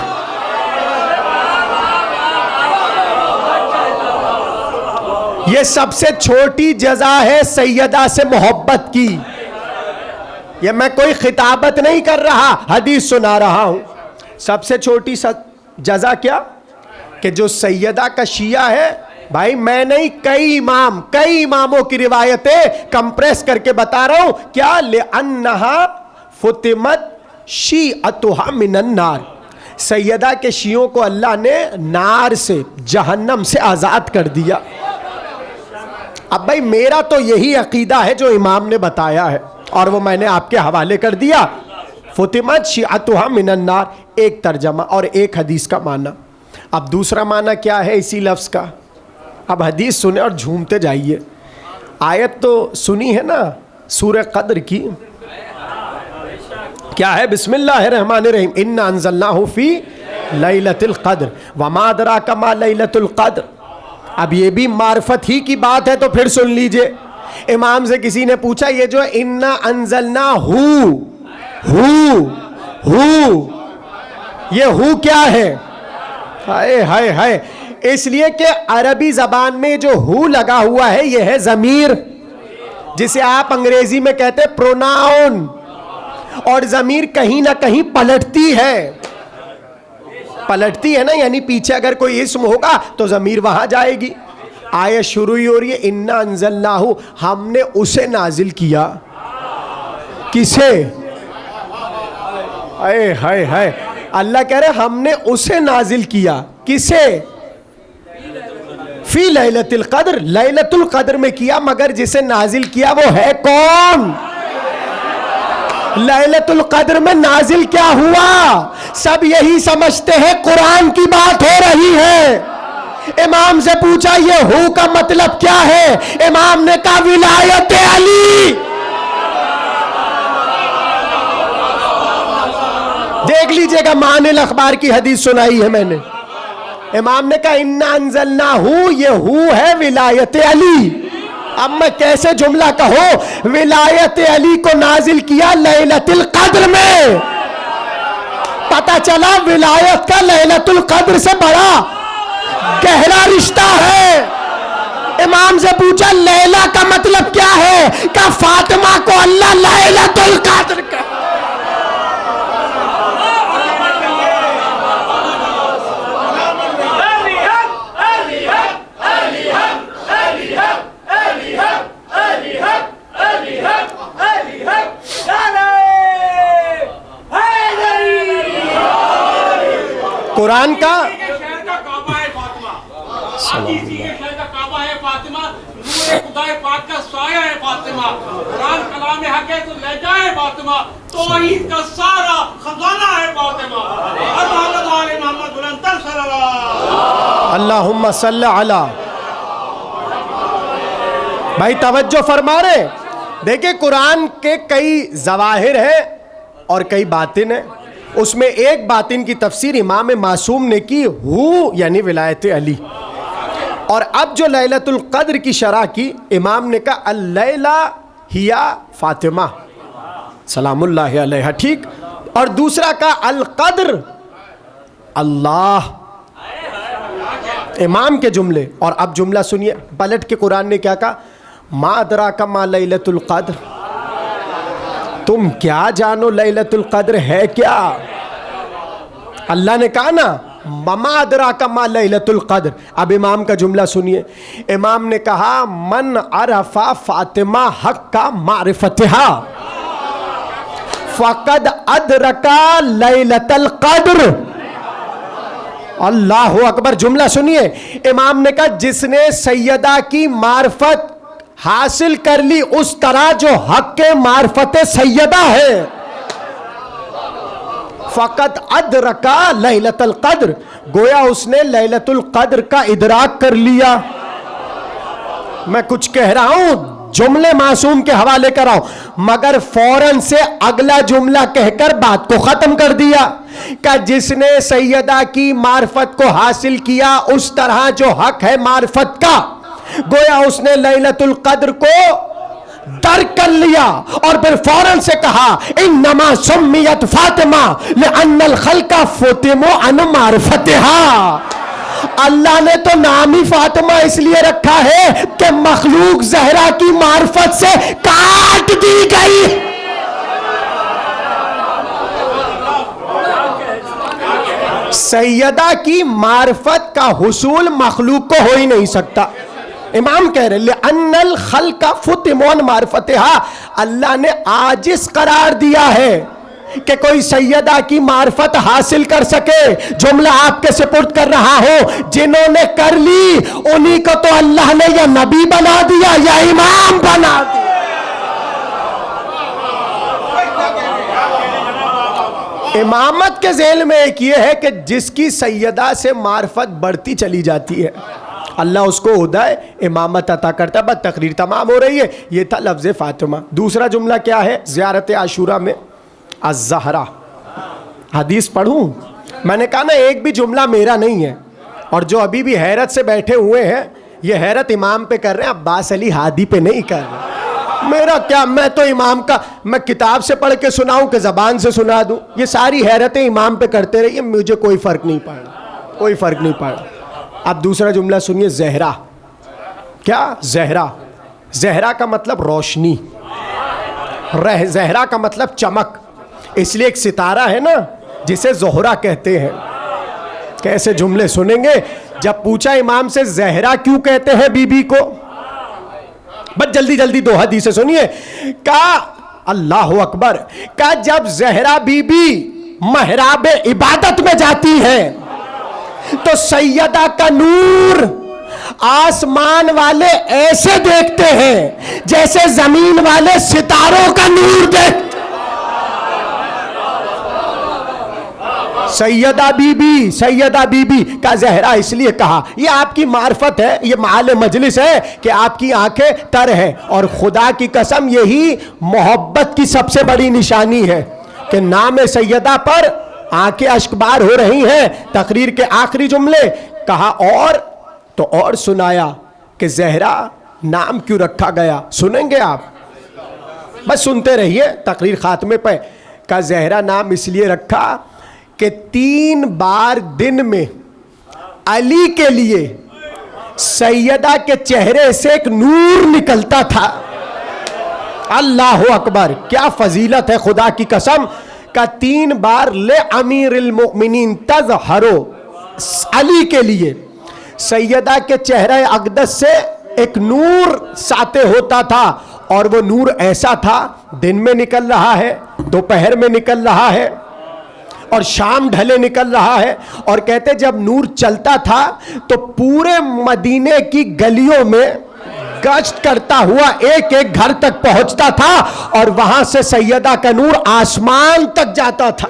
یہ سب سے چھوٹی جزا ہے سیدہ سے محبت کی. یہ میں کوئی خطابت نہیں کر رہا، حدیث سنا رہا ہوں. سب سے چھوٹی جزا کیا؟ کہ جو سیدہ کا شیعہ ہے، بھائی میں نہیں، کئی اماموں کی روایتیں کمپریس کر کے بتا رہا ہوں. کیا؟ لِأَنَّهَا فُتِمَتْ شِيعَتُهَا مِنَ النَّارِ. سیدہ کے شیعوں کو اللہ نے نار سے، جہنم سے آزاد کر دیا. اب بھائی میرا تو یہی عقیدہ ہے جو امام نے بتایا ہے اور وہ میں نے آپ کے حوالے کر دیا. فُتِمَتْ شِيعَتُهَا مِنَ النَّارِ ایک ترجمہ اور ایک حدیث کا معنی. اب دوسرا معنی کیا ہے اسی لفظ کا؟ اب حدیث سنیں اور جھومتے جائیے. آیت تو سنی ہے نا سورہ قدر کی، کیا ہے؟ بسم اللہ الرحمن الرحیم. اِنَّا أَنزَلْنَاهُ فِي لَيْلَةِ الْقَدْرِ وَمَا أَدْرَاكَ مَا لَيْلَةُ الْقَدْرِ. اب یہ بھی معرفت ہی کی بات ہے تو پھر سن لیجئے. امام سے کسی نے پوچھا یہ جو اِنَّا أَنزَلْنَاهُ یہ ہو کیا ہے؟ ہائے ہائے ہائے. اس لیے کہ عربی زبان میں جو ہو لگا ہوا ہے یہ ہے ضمیر، جسے آپ انگریزی میں کہتے ہیں پروناؤن. اور ضمیر کہیں نہ کہیں پلٹتی ہے نا، یعنی پیچھے اگر کوئی اسم ہوگا تو ضمیر وہاں جائے گی. آیت شروع ہی ہو رہی ہے اِنَّا أَنزَلْنَاهُ، ہم نے اسے نازل کیا. کسے؟ ہائے ہائے ہائے. اللہ کہہ رہے ہم نے اسے نازل کیا. کسے؟ فی لیلۃ القدر، لیلۃ القدر میں کیا، مگر جسے نازل کیا وہ ہے کون؟ لیلۃ القدر میں نازل کیا ہوا؟ سب یہی سمجھتے ہیں قرآن کی بات ہو رہی ہے. امام سے پوچھا یہ ہو کا مطلب کیا ہے؟ امام نے کہا ولایت علی. دیکھ لیجئے گا معانی الاخبار کی حدیث سنائی ہے میں نے. امام نے کہا اِنَّا أَنزَلْنَاهُ یہ ہو ہے ولایت علی. اب میں کیسے جملہ کہوں؟ ولایت علی کو نازل کیا لیلۃ القدر میں. پتہ چلا ولایت کا لیلۃ القدر سے بڑا گہرا رشتہ ہے. امام سے پوچھا لیلہ کا مطلب کیا ہے؟ کہ فاطمہ کو اللہ لیلۃ القدر کا. قرآن کا اللہم صلی علی. بھائی توجہ فرما رہے. دیکھیں قرآن کے کئی ظواہر ہیں اور کئی باطن ہیں. اس میں ایک باطن کی تفسیر امام معصوم نے کی، ہو یعنی ولایت علی. اور اب جو لیلۃ القدر کی شرح کی، امام نے کہا اللیلہ ہیا فاطمہ سلام اللہ علیہا، ٹھیک، اور دوسرا کہا القدر اللہ، امام کے جملے. اور اب جملہ سنیے پلٹ کے، قرآن نے کیا کہا؟ ما ادراک ما لیلۃ القدر، تم کیا جانو لیلۃ القدر ہے کیا؟ اللہ نے کہا نا وما ادراک ما لیلۃ القدر. اب امام کا جملہ سنیے، امام نے کہا من عرف فاطمہ حق کا معرفتہا فقد ادرک لیلۃ القدر. اللہ اکبر. جملہ سنیے، امام نے کہا جس نے سیدہ کی معرفت حاصل کر لی اس طرح جو حق کے معرفت سیدہ ہے، فقط ادرکا لیلۃ القدر، گویا اس نے لیلۃ القدر کا ادراک کر لیا. میں کچھ کہہ رہا ہوں، جملے معصوم کے حوالے کر رہا ہوں، مگر فوراً سے اگلا جملہ کہہ کر بات کو ختم کر دیا کہ جس نے سیدہ کی معرفت کو حاصل کیا اس طرح جو حق ہے معرفت کا، گویا اس نے لیلۃ القدر کو درک کر لیا. اور پھر فوراً سے کہا انما سمیت فاطمہ لأن الخلق فتموا عن معرفتها. اللہ نے تو نام ہی فاطمہ اس لیے رکھا ہے کہ مخلوق زہرا کی معرفت سے کاٹ دی گئی. سیدہ کی معرفت کا حصول مخلوق کو ہو ہی نہیں سکتا. امام کہہ رہے لأن الخلق فتموا عن معرفتها، اللہ نے عاجز قرار دیا ہے کہ کوئی سیدہ کی معرفت حاصل کر سکے. جملہ آپ کے سپرد کر رہا ہوں، جنہوں نے کر لی انہی کو تو اللہ نے یا نبی بنا دیا یا امام بنا دیا. امامت کے ذیل میں ایک یہ ہے کہ جس کی سیدہ سے معرفت بڑھتی چلی جاتی ہے اللہ اس کو عہدۂ امامت عطا کرتا ہے. بس تقریر تمام ہو رہی ہے. یہ تھا لفظ فاطمہ. دوسرا جملہ کیا ہے؟ زیارت عاشورہ میں الزہرا. حدیث پڑھوں؟ میں نے کہا نا ایک بھی جملہ میرا نہیں ہے، اور جو ابھی بھی حیرت سے بیٹھے ہوئے ہیں یہ حیرت امام پہ کر رہے ہیں، عباس علی ہادی پہ نہیں کر رہے. میرا کیا، میں تو امام کا، میں کتاب سے پڑھ کے سناؤں کہ زبان سے سنا دوں؟ یہ ساری حیرتیں امام پہ کرتے رہیے، مجھے کوئی فرق نہیں پڑ رہا، کوئی فرق نہیں پڑ رہا. اب دوسرا جملہ سنیے، زہرا. کیا؟ زہرا. زہرا کا مطلب روشنی، زہرا کا مطلب چمک. اس لیے ایک ستارہ ہے نا جسے زہرا کہتے ہیں. کیسے جملے سنیں گے؟ جب پوچھا امام سے زہرا کیوں کہتے ہیں بی بی کو، بس جلدی جلدی دو حدیثیں سنیے. کہا اللہ اکبر، کہا جب زہرا بی بی محراب عبادت میں جاتی ہے تو سیدہ کا نور آسمان والے ایسے دیکھتے ہیں جیسے زمین والے ستاروں کا نور دیکھتے. سیدہ بی بی کا زہرا اس لیے کہا، یہ آپ کی معرفت ہے، یہ معال مجلس ہے کہ آپ کی آنکھیں تر ہیں. اور خدا کی قسم یہی محبت کی سب سے بڑی نشانی ہے کہ نام سیدہ پر آنکھیں اشکبار ہو رہی ہیں. تقریر کے آخری جملے کہا اور تو اور سنایا کہ زہرا نام کیوں رکھا گیا. سنیں گے آپ؟ بس سنتے رہیے. تقریر خاتمے پہ کہا زہرا نام اس لیے رکھا کہ 3 بار دن میں علی کے لیے سیدہ کے چہرے سے ایک نور نکلتا تھا. اللہ اکبر، کیا فضیلت ہے خدا کی قسم. کا 3 بار لے امیر المؤمنین تظہرو، علی کے لیے سیدہ کے چہرے اقدس سے ایک نور ساطع ہوتا تھا. اور وہ نور ایسا تھا دن میں نکل رہا ہے، دوپہر میں نکل رہا ہے اور شام ڈھلے نکل رہا ہے. اور کہتے جب نور چلتا تھا تو پورے مدینے کی گلیوں میں گشت کرتا ہوا ایک ایک گھر تک پہنچتا تھا اور وہاں سے سیدہ کا نور آسمان تک جاتا تھا.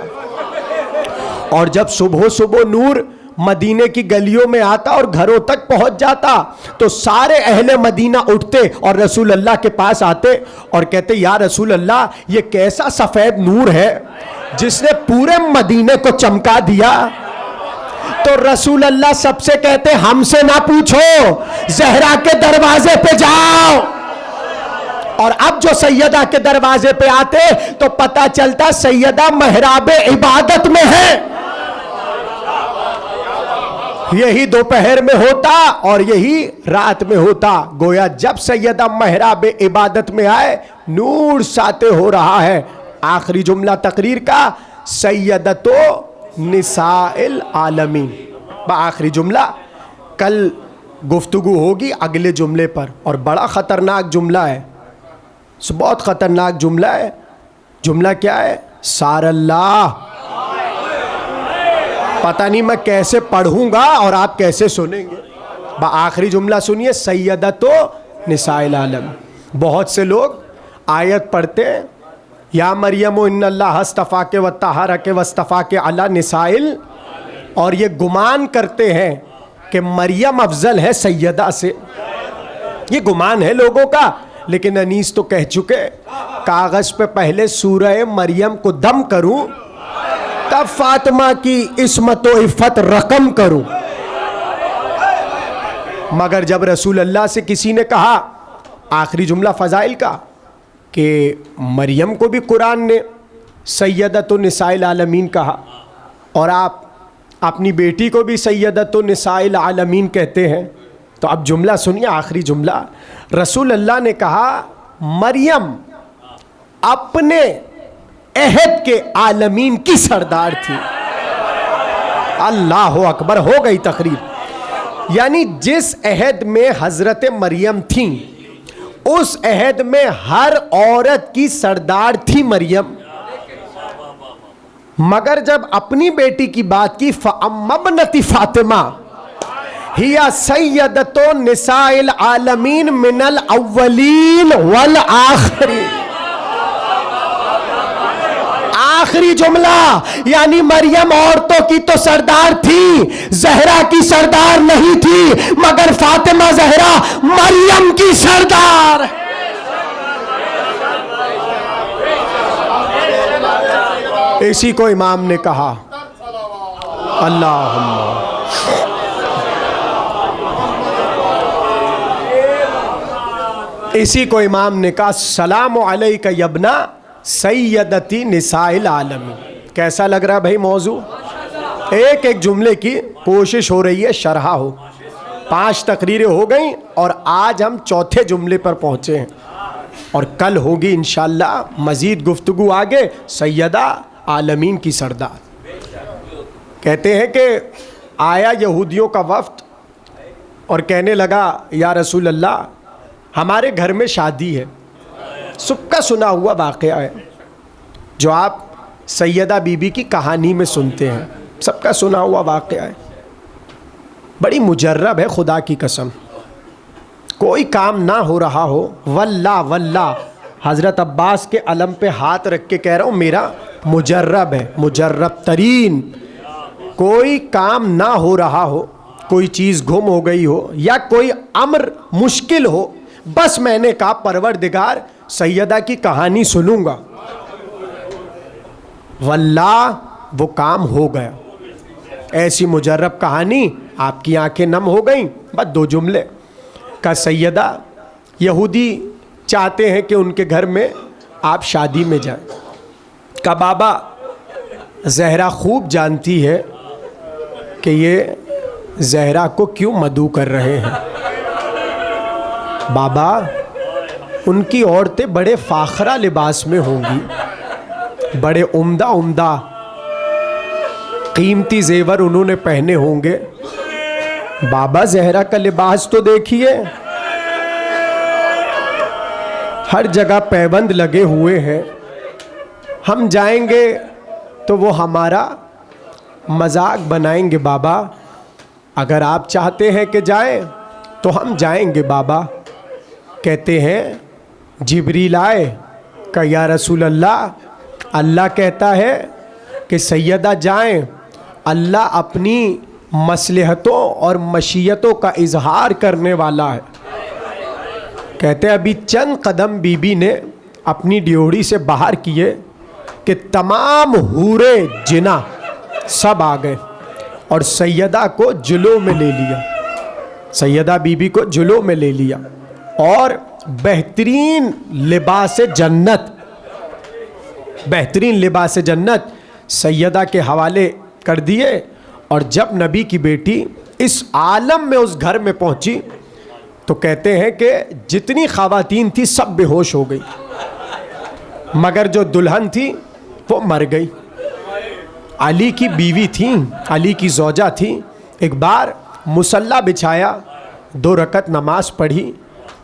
اور جب صبح نور مدینے کی گلیوں میں آتا اور گھروں تک پہنچ جاتا تو سارے اہل مدینہ اٹھتے اور رسول اللہ کے پاس آتے اور کہتے یا رسول اللہ یہ کیسا سفید نور ہے جس نے پورے مدینے کو چمکا دیا. تو رسول اللہ سب سے کہتے ہم سے نہ پوچھو، زہرا کے دروازے پہ جاؤ. اور اب جو سیدہ کے دروازے پہ آتے تو پتہ چلتا سیدہ محراب عبادت میں ہے. یہی دوپہر میں ہوتا اور یہی رات میں ہوتا. گویا جب سیدہ محراب عبادت میں آئے نور ساتے ہو رہا ہے. آخری جملہ تقریر کا سیدتو نساء العالمین. آخری جملہ کل گفتگو ہوگی اگلے جملے پر، اور بڑا خطرناک جملہ ہے، بہت خطرناک جملہ ہے. جملہ کیا ہے؟ سار اللہ. پتہ نہیں میں کیسے پڑھوں گا اور آپ کیسے سنیں گے. آخری جملہ سنیے، سیدتو نساء العالم. بہت سے لوگ آیت پڑھتے ہیں یا مریم ان اللہ اصطفاک وطہرک واصطفاک علی نساء، اور یہ گمان کرتے ہیں کہ مریم افضل ہے سیدہ سے. یہ گمان ہے لوگوں کا، لیکن انیس تو کہہ چکے کاغذ پہ پہلے سورہ مریم کو دم کروں تب فاطمہ کی عصمت و عفت رقم کروں. مگر جب رسول اللہ سے کسی نے کہا آخری جملہ فضائل کا کہ مریم کو بھی قرآن نے سیدۃ النساء العالمین کہا اور آپ اپنی بیٹی کو بھی سیدۃ النساء العالمین کہتے ہیں، تو اب جملہ سنیے. آخری جملہ رسول اللہ نے کہا مریم اپنے عہد کے عالمین کی سردار تھی. اللہ اکبر، ہو گئی تقریر. یعنی جس عہد میں حضرت مریم تھیں اس عہد میں ہر عورت کی سردار تھی مریم. مگر جب اپنی بیٹی کی بات کی فَأَمَّ ابْنَتِ فاطمہ ہی سیدۃ نساء العالمین من الاولین والآخرین. آخری جملہ یعنی مریم عورتوں کی تو سردار تھی، زہرا کی سردار نہیں تھی، مگر فاطمہ زہرا مریم کی سردار. اسی کو امام نے کہا اللہم اسی کو امام نے کہا سلام علیکہ یبنا سیدتی نساء العالمین. کیسا لگ رہا ہے بھائی موضوع؟ ایک ایک جملے کی کوشش ہو رہی ہے شرح ہو. 5 تقریریں ہو گئیں اور آج ہم چوتھے جملے پر پہنچے ہیں، اور کل ہوگی انشاءاللہ مزید گفتگو آگے. سیدہ عالمین کی سردار. کہتے ہیں کہ آیا یہودیوں کا وفد اور کہنے لگا یا رسول اللہ ہمارے گھر میں شادی ہے. سب کا سنا ہوا واقعہ ہے جو آپ سیدہ بی بی کی کہانی میں سنتے ہیں، سب کا سنا ہوا واقعہ ہے. بڑی مجرب ہے خدا کی قسم. کوئی کام نہ ہو رہا ہو، واللہ واللہ حضرت عباس کے علم پہ ہاتھ رکھ کے کہہ رہا ہوں میرا مجرب ہے، مجرب ترین. کوئی کام نہ ہو رہا ہو، کوئی چیز گم ہو گئی ہو یا کوئی امر مشکل ہو، بس میں نے کہا پروردگار سیدہ کی کہانی سنوں گا، واللہ وہ کام ہو گیا. ایسی مجرب کہانی آپ کی آنکھیں نم ہو گئیں. بس 2 جملے کا سیدہ یہودی چاہتے ہیں کہ ان کے گھر میں آپ شادی میں جائیں. کا بابا زہرا خوب جانتی ہے کہ یہ زہرا کو کیوں مدعو کر رہے ہیں. بابا ان کی عورتیں بڑے فاخرہ لباس میں ہوں گی، بڑے عمدہ قیمتی زیور انہوں نے پہنے ہوں گے. بابا زہرا کا لباس تو دیکھیے، ہر جگہ پیبند لگے ہوئے ہیں. ہم جائیں گے تو وہ ہمارا مذاق بنائیں گے. بابا اگر آپ چاہتے ہیں کہ جائیں تو ہم جائیں گے. بابا کہتے ہیں جبریل آئے کہ یا رسول اللہ، اللہ کہتا ہے کہ سیدہ جائیں، اللہ اپنی مصلحتوں اور مشیتوں کا اظہار کرنے والا ہے. کہتے ہیں ابھی چند قدم بی بی نے اپنی ڈیوڑی سے باہر کیے کہ تمام حورے جنا سب آ گئے اور سیدہ کو جلو میں لے لیا، سیدہ بی بی کو جلو میں لے لیا اور بہترین لباس جنت، بہترین لباس جنت سیدہ کے حوالے کر دیے. اور جب نبی کی بیٹی اس عالم میں اس گھر میں پہنچی تو کہتے ہیں کہ جتنی خواتین تھی سب بے ہوش ہو گئی، مگر جو دلہن تھی وہ مر گئی. علی کی بیوی تھیں، علی کی زوجہ تھی. ایک بار مصلی بچھایا، 2 رکعت نماز پڑھی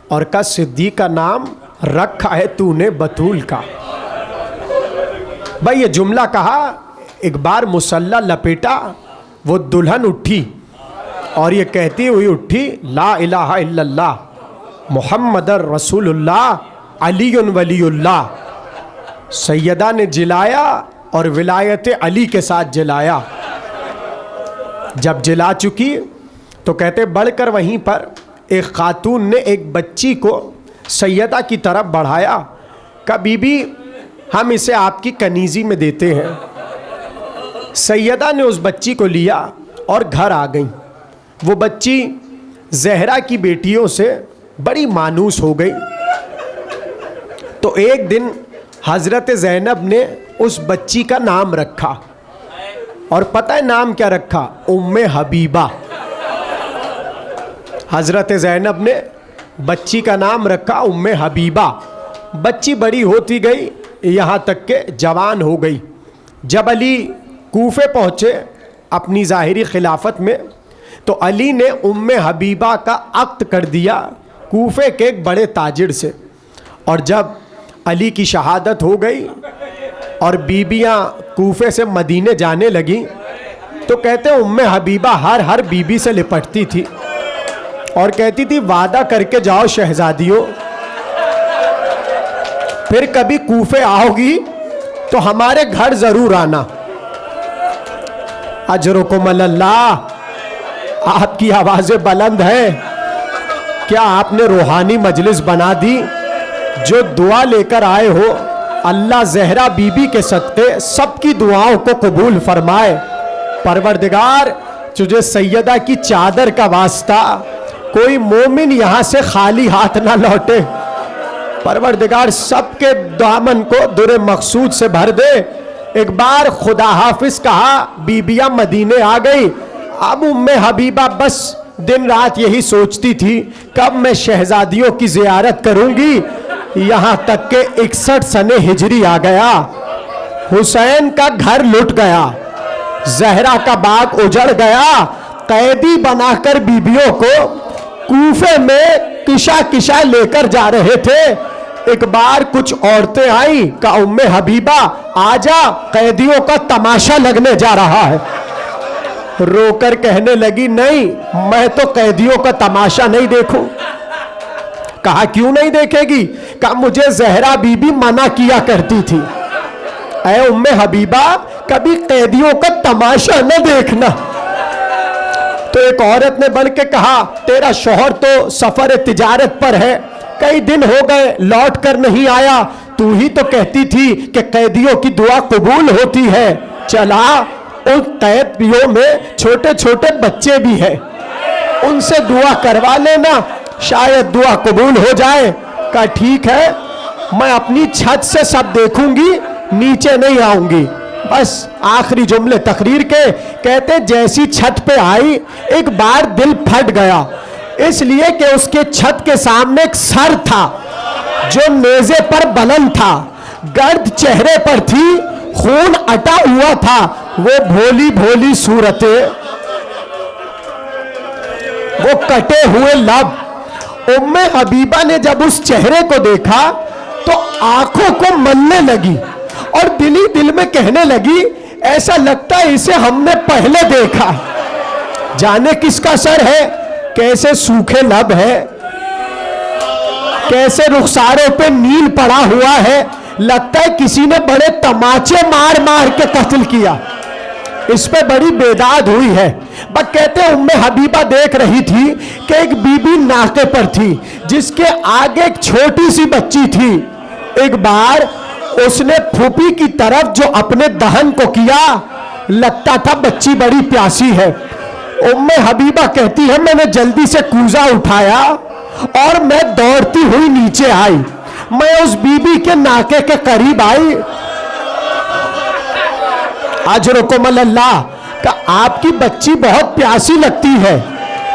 اور کہا صدیق کا نام رکھا ہے تو نے بطول کا. بھائی یہ جملہ کہا، ایک بار مصلی لپیٹا، وہ دلہن اٹھی اور یہ کہتی ہوئی اٹھی لا الہ الا اللہ محمد رسول اللہ علی ولی اللہ. سیدہ نے جلایا اور ولایت علی کے ساتھ جلایا. جب جلا چکی تو کہتے بڑھ کر وہیں پر ایک خاتون نے ایک بچی کو سیدہ کی طرف بڑھایا، کہا بی بی ہم اسے آپ کی کنیزی میں دیتے ہیں. سیدہ نے اس بچی کو لیا اور گھر آ گئیں. وہ بچی زہرا کی بیٹیوں سے بڑی مانوس ہو گئی. تو ایک دن حضرت زینب نے اس بچی کا نام رکھا، اور پتہ ہے نام کیا رکھا؟ ام حبیبہ. حضرت زینب نے بچی کا نام رکھا ام حبیبہ. بچی بڑی ہوتی گئی یہاں تک کہ جوان ہو گئی. جب علی کوفے پہنچے اپنی ظاہری خلافت میں تو علی نے ام حبیبہ کا عقد کر دیا کوفے کے ایک بڑے تاجر سے. اور جب علی کی شہادت ہو گئی اور بیبیاں کوفے سے مدینے جانے لگیں تو کہتے ام حبیبہ ہر بیبی سے لپٹتی تھی اور کہتی تھی وعدہ کر کے جاؤ شہزادیوں، پھر کبھی کوفے آؤ گی تو ہمارے گھر ضرور آنا. اجرکم اللہ. آپ کی آوازیں بلند ہیں. کیا آپ نے روحانی مجلس بنا دی؟ جو دعا لے کر آئے ہو اللہ زہرا بی بی کے صدقے سب کی دعاؤں کو قبول فرمائے. پروردگار تجھے سیدہ کی چادر کا واسطہ، کوئی مومن یہاں سے خالی ہاتھ نہ لوٹے. پروردگار سب کے دامن کو در مقصود سے بھر دے. ایک بار خدا حافظ کہا، بیبیاں مدینے آ گئی. اب ام حبیبہ بس دن رات یہی سوچتی تھی کب میں شہزادیوں کی زیارت کروں گی. یہاں تک کہ 61 سنِ ہجری آ گیا. حسین کا گھر لٹ گیا، زہرا کا باغ اجڑ گیا. قیدی بنا کر بیبیوں کو کوفے میں کشا کشا لے کر جا رہے تھے. ایک بار کچھ عورتیں آئیں کہ ام حبیبہ آجا، قیدیوں کا تماشا لگنے جا رہا ہے. رو کر کہنے لگی نہیں، میں تو قیدیوں کا تماشا نہیں دیکھوں. کہا کیوں نہیں دیکھے گی؟ کہا مجھے زہرا بی بی منع کیا کرتی تھی. اے ام حبیبہ کبھی قیدیوں کا تماشا نہ دیکھنا. تو ایک عورت نے بڑھ کے کہا تیرا شوہر تو سفر تجارت پر ہے، کئی دن ہو گئے لوٹ کر نہیں آیا. تو ہی تو کہتی تھی کہ قیدیوں کی دعا قبول ہوتی ہے. چلا ان قیدیوں میں چھوٹے چھوٹے بچے بھی ہیں، ان سے دعا کروا لینا، شاید دعا قبول ہو جائے. کہا ٹھیک ہے، میں اپنی چھت سے سب دیکھوں گی، نیچے نہیں آؤں گی. بس آخری جملے تقریر کے کہتے جیسی چھت پہ آئی ایک بار دل پھٹ گیا، اس لیے کہ اس کے چھت کے سامنے ایک سر تھا جو نیزے پر بلند تھا، گرد چہرے پر تھی، خون اٹا ہوا تھا. وہ بھولی بھولی صورتیں، وہ کٹے ہوئے لب. ام حبیبہ نے جب اس چہرے کو دیکھا تو آنکھوں کو ملنے لگی اور دلی دل میں کہنے لگی ایسا لگتا ہے اسے ہم نے پہلے دیکھا. جانے کس کا سر ہے، کیسے سوکھے لب ہے، کیسے رخساروں پہ نیل پڑا ہوا ہے، لگتا ہے کسی نے بڑے تماچے مار مار کے قتل کیا. اس پہ بڑی بیداد ہوئی ہے. بس کہتے ام حبیبہ دیکھ رہی تھی کہ ایک بی بی ناکے پر تھی جس کے آگے ایک چھوٹی سی بچی تھی. ایک بار اس نے پھوپھی کی طرف جو اپنے دہن کو کیا، لگتا تھا بچی بڑی پیاسی ہے. ام حبیبہ کہتی ہے میں نے جلدی سے کوزہ اٹھایا اور میں دوڑتی ہوئی نیچے آئی. میں اس بی بی کے ناکے کے قریب آئی. اجرکم اللہ کہ آپ کی بچی بہت پیاسی لگتی ہے,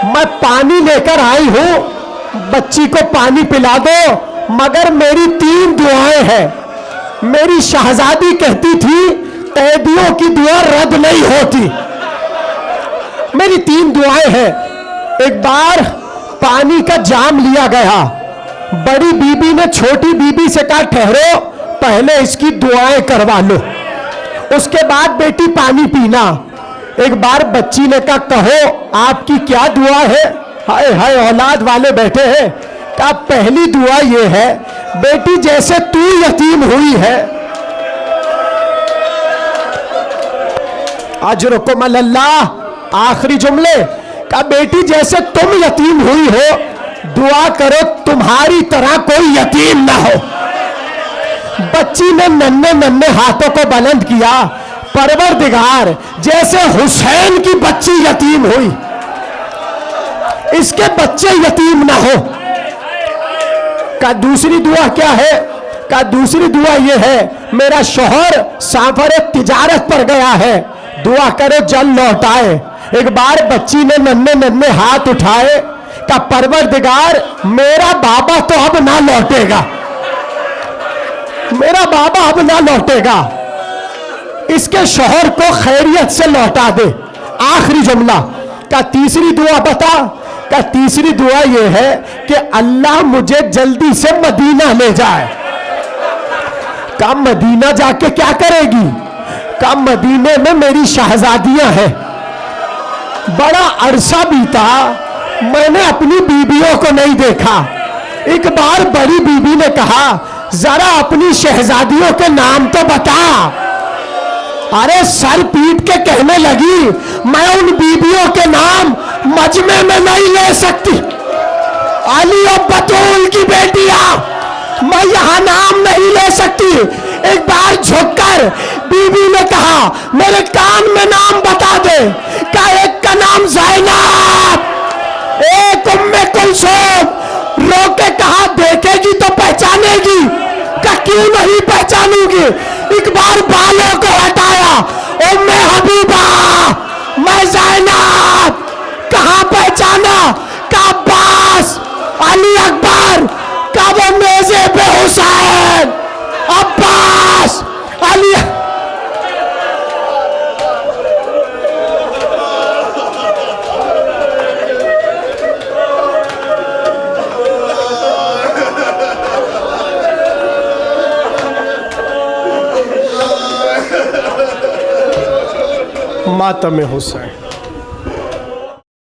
میں پانی لے کر آئی ہوں, بچی کو پانی پلا دو, مگر میری 3 دعائیں ہیں. میری شہزادی کہتی تھی قیدیوں کی دعا رد نہیں ہوتی. میری 3 دعائیں ہیں. ایک بار پانی کا جام لیا گیا, بڑی بی بی نے چھوٹی بی بی سے کہا ٹھہرو پہلے اس کی دعائیں کروا لو, اس کے بعد بیٹی پانی پینا. ایک بار بچی نے کہا کہو آپ کی کیا دعا ہے؟ ہائے ہائے اولاد والے بیٹھے ہیں. کہا پہلی دعا یہ ہے بیٹی جیسے تو یتیم ہوئی ہے, اجرکم اللہ, آخری جملے, کہا بیٹی جیسے تم یتیم ہوئی ہو دعا کرو تمہاری طرح کوئی یتیم نہ ہو. بچی نے ننھے ننھے ہاتھوں کو بلند کیا, پروردگار جیسے حسین کی بچی یتیم ہوئی اس کے بچے یتیم نہ ہو. کہا دوسری دعا کیا ہے؟ کہا دوسری دعا یہ ہے میرا شوہر سفر تجارت پر گیا ہے, دعا کرو جلد لوٹ آئے. ایک بار بچی نے ننھے ننھے ہاتھ اٹھائے, کہا پروردگار میرا بابا تو اب نہ لوٹے گا, میرا بابا اب نہ لوٹے گا, اس کے شوہر کو خیریت سے لوٹا دے. آخری جملہ, کہا تیسری دعا بتا؟ کہا تیسری دعا یہ ہے کہ اللہ مجھے جلدی سے مدینہ لے جائے. کہا مدینہ جا کے کیا کرے گی؟ کہا مدینے میں میری شہزادیاں ہیں, بڑا عرصہ بیتا میں نے اپنی بیویوں کو نہیں دیکھا. ایک بار بڑی بیوی نے کہا ذرا اپنی شہزادیوں کے نام تو بتا. ارے سر پیٹ کے کہنے لگی میں ان بیویوں کے نام مجمع میں نہیں لے سکتی, علی و بطول کی بیٹیاں میں یہاں نام نہیں لے سکتی. ایک بار جھک کر بی بی نے کہا میرے کان میں نام بتا دے. کہا ایک کا نام زینب, ایک ام کلثوم. رو کے کہا دیکھے گی تو پہچانے گی. کہا کیوں نہیں پہچانوں گی. ایک بار بالوں کو ہٹایا, ام حبیبہ میں زینب. کہاں پہچانا؟ کہا عباس, علی اکبر. کہا وہ میزے پہ حسین, عباس, علی. ماتم حسین.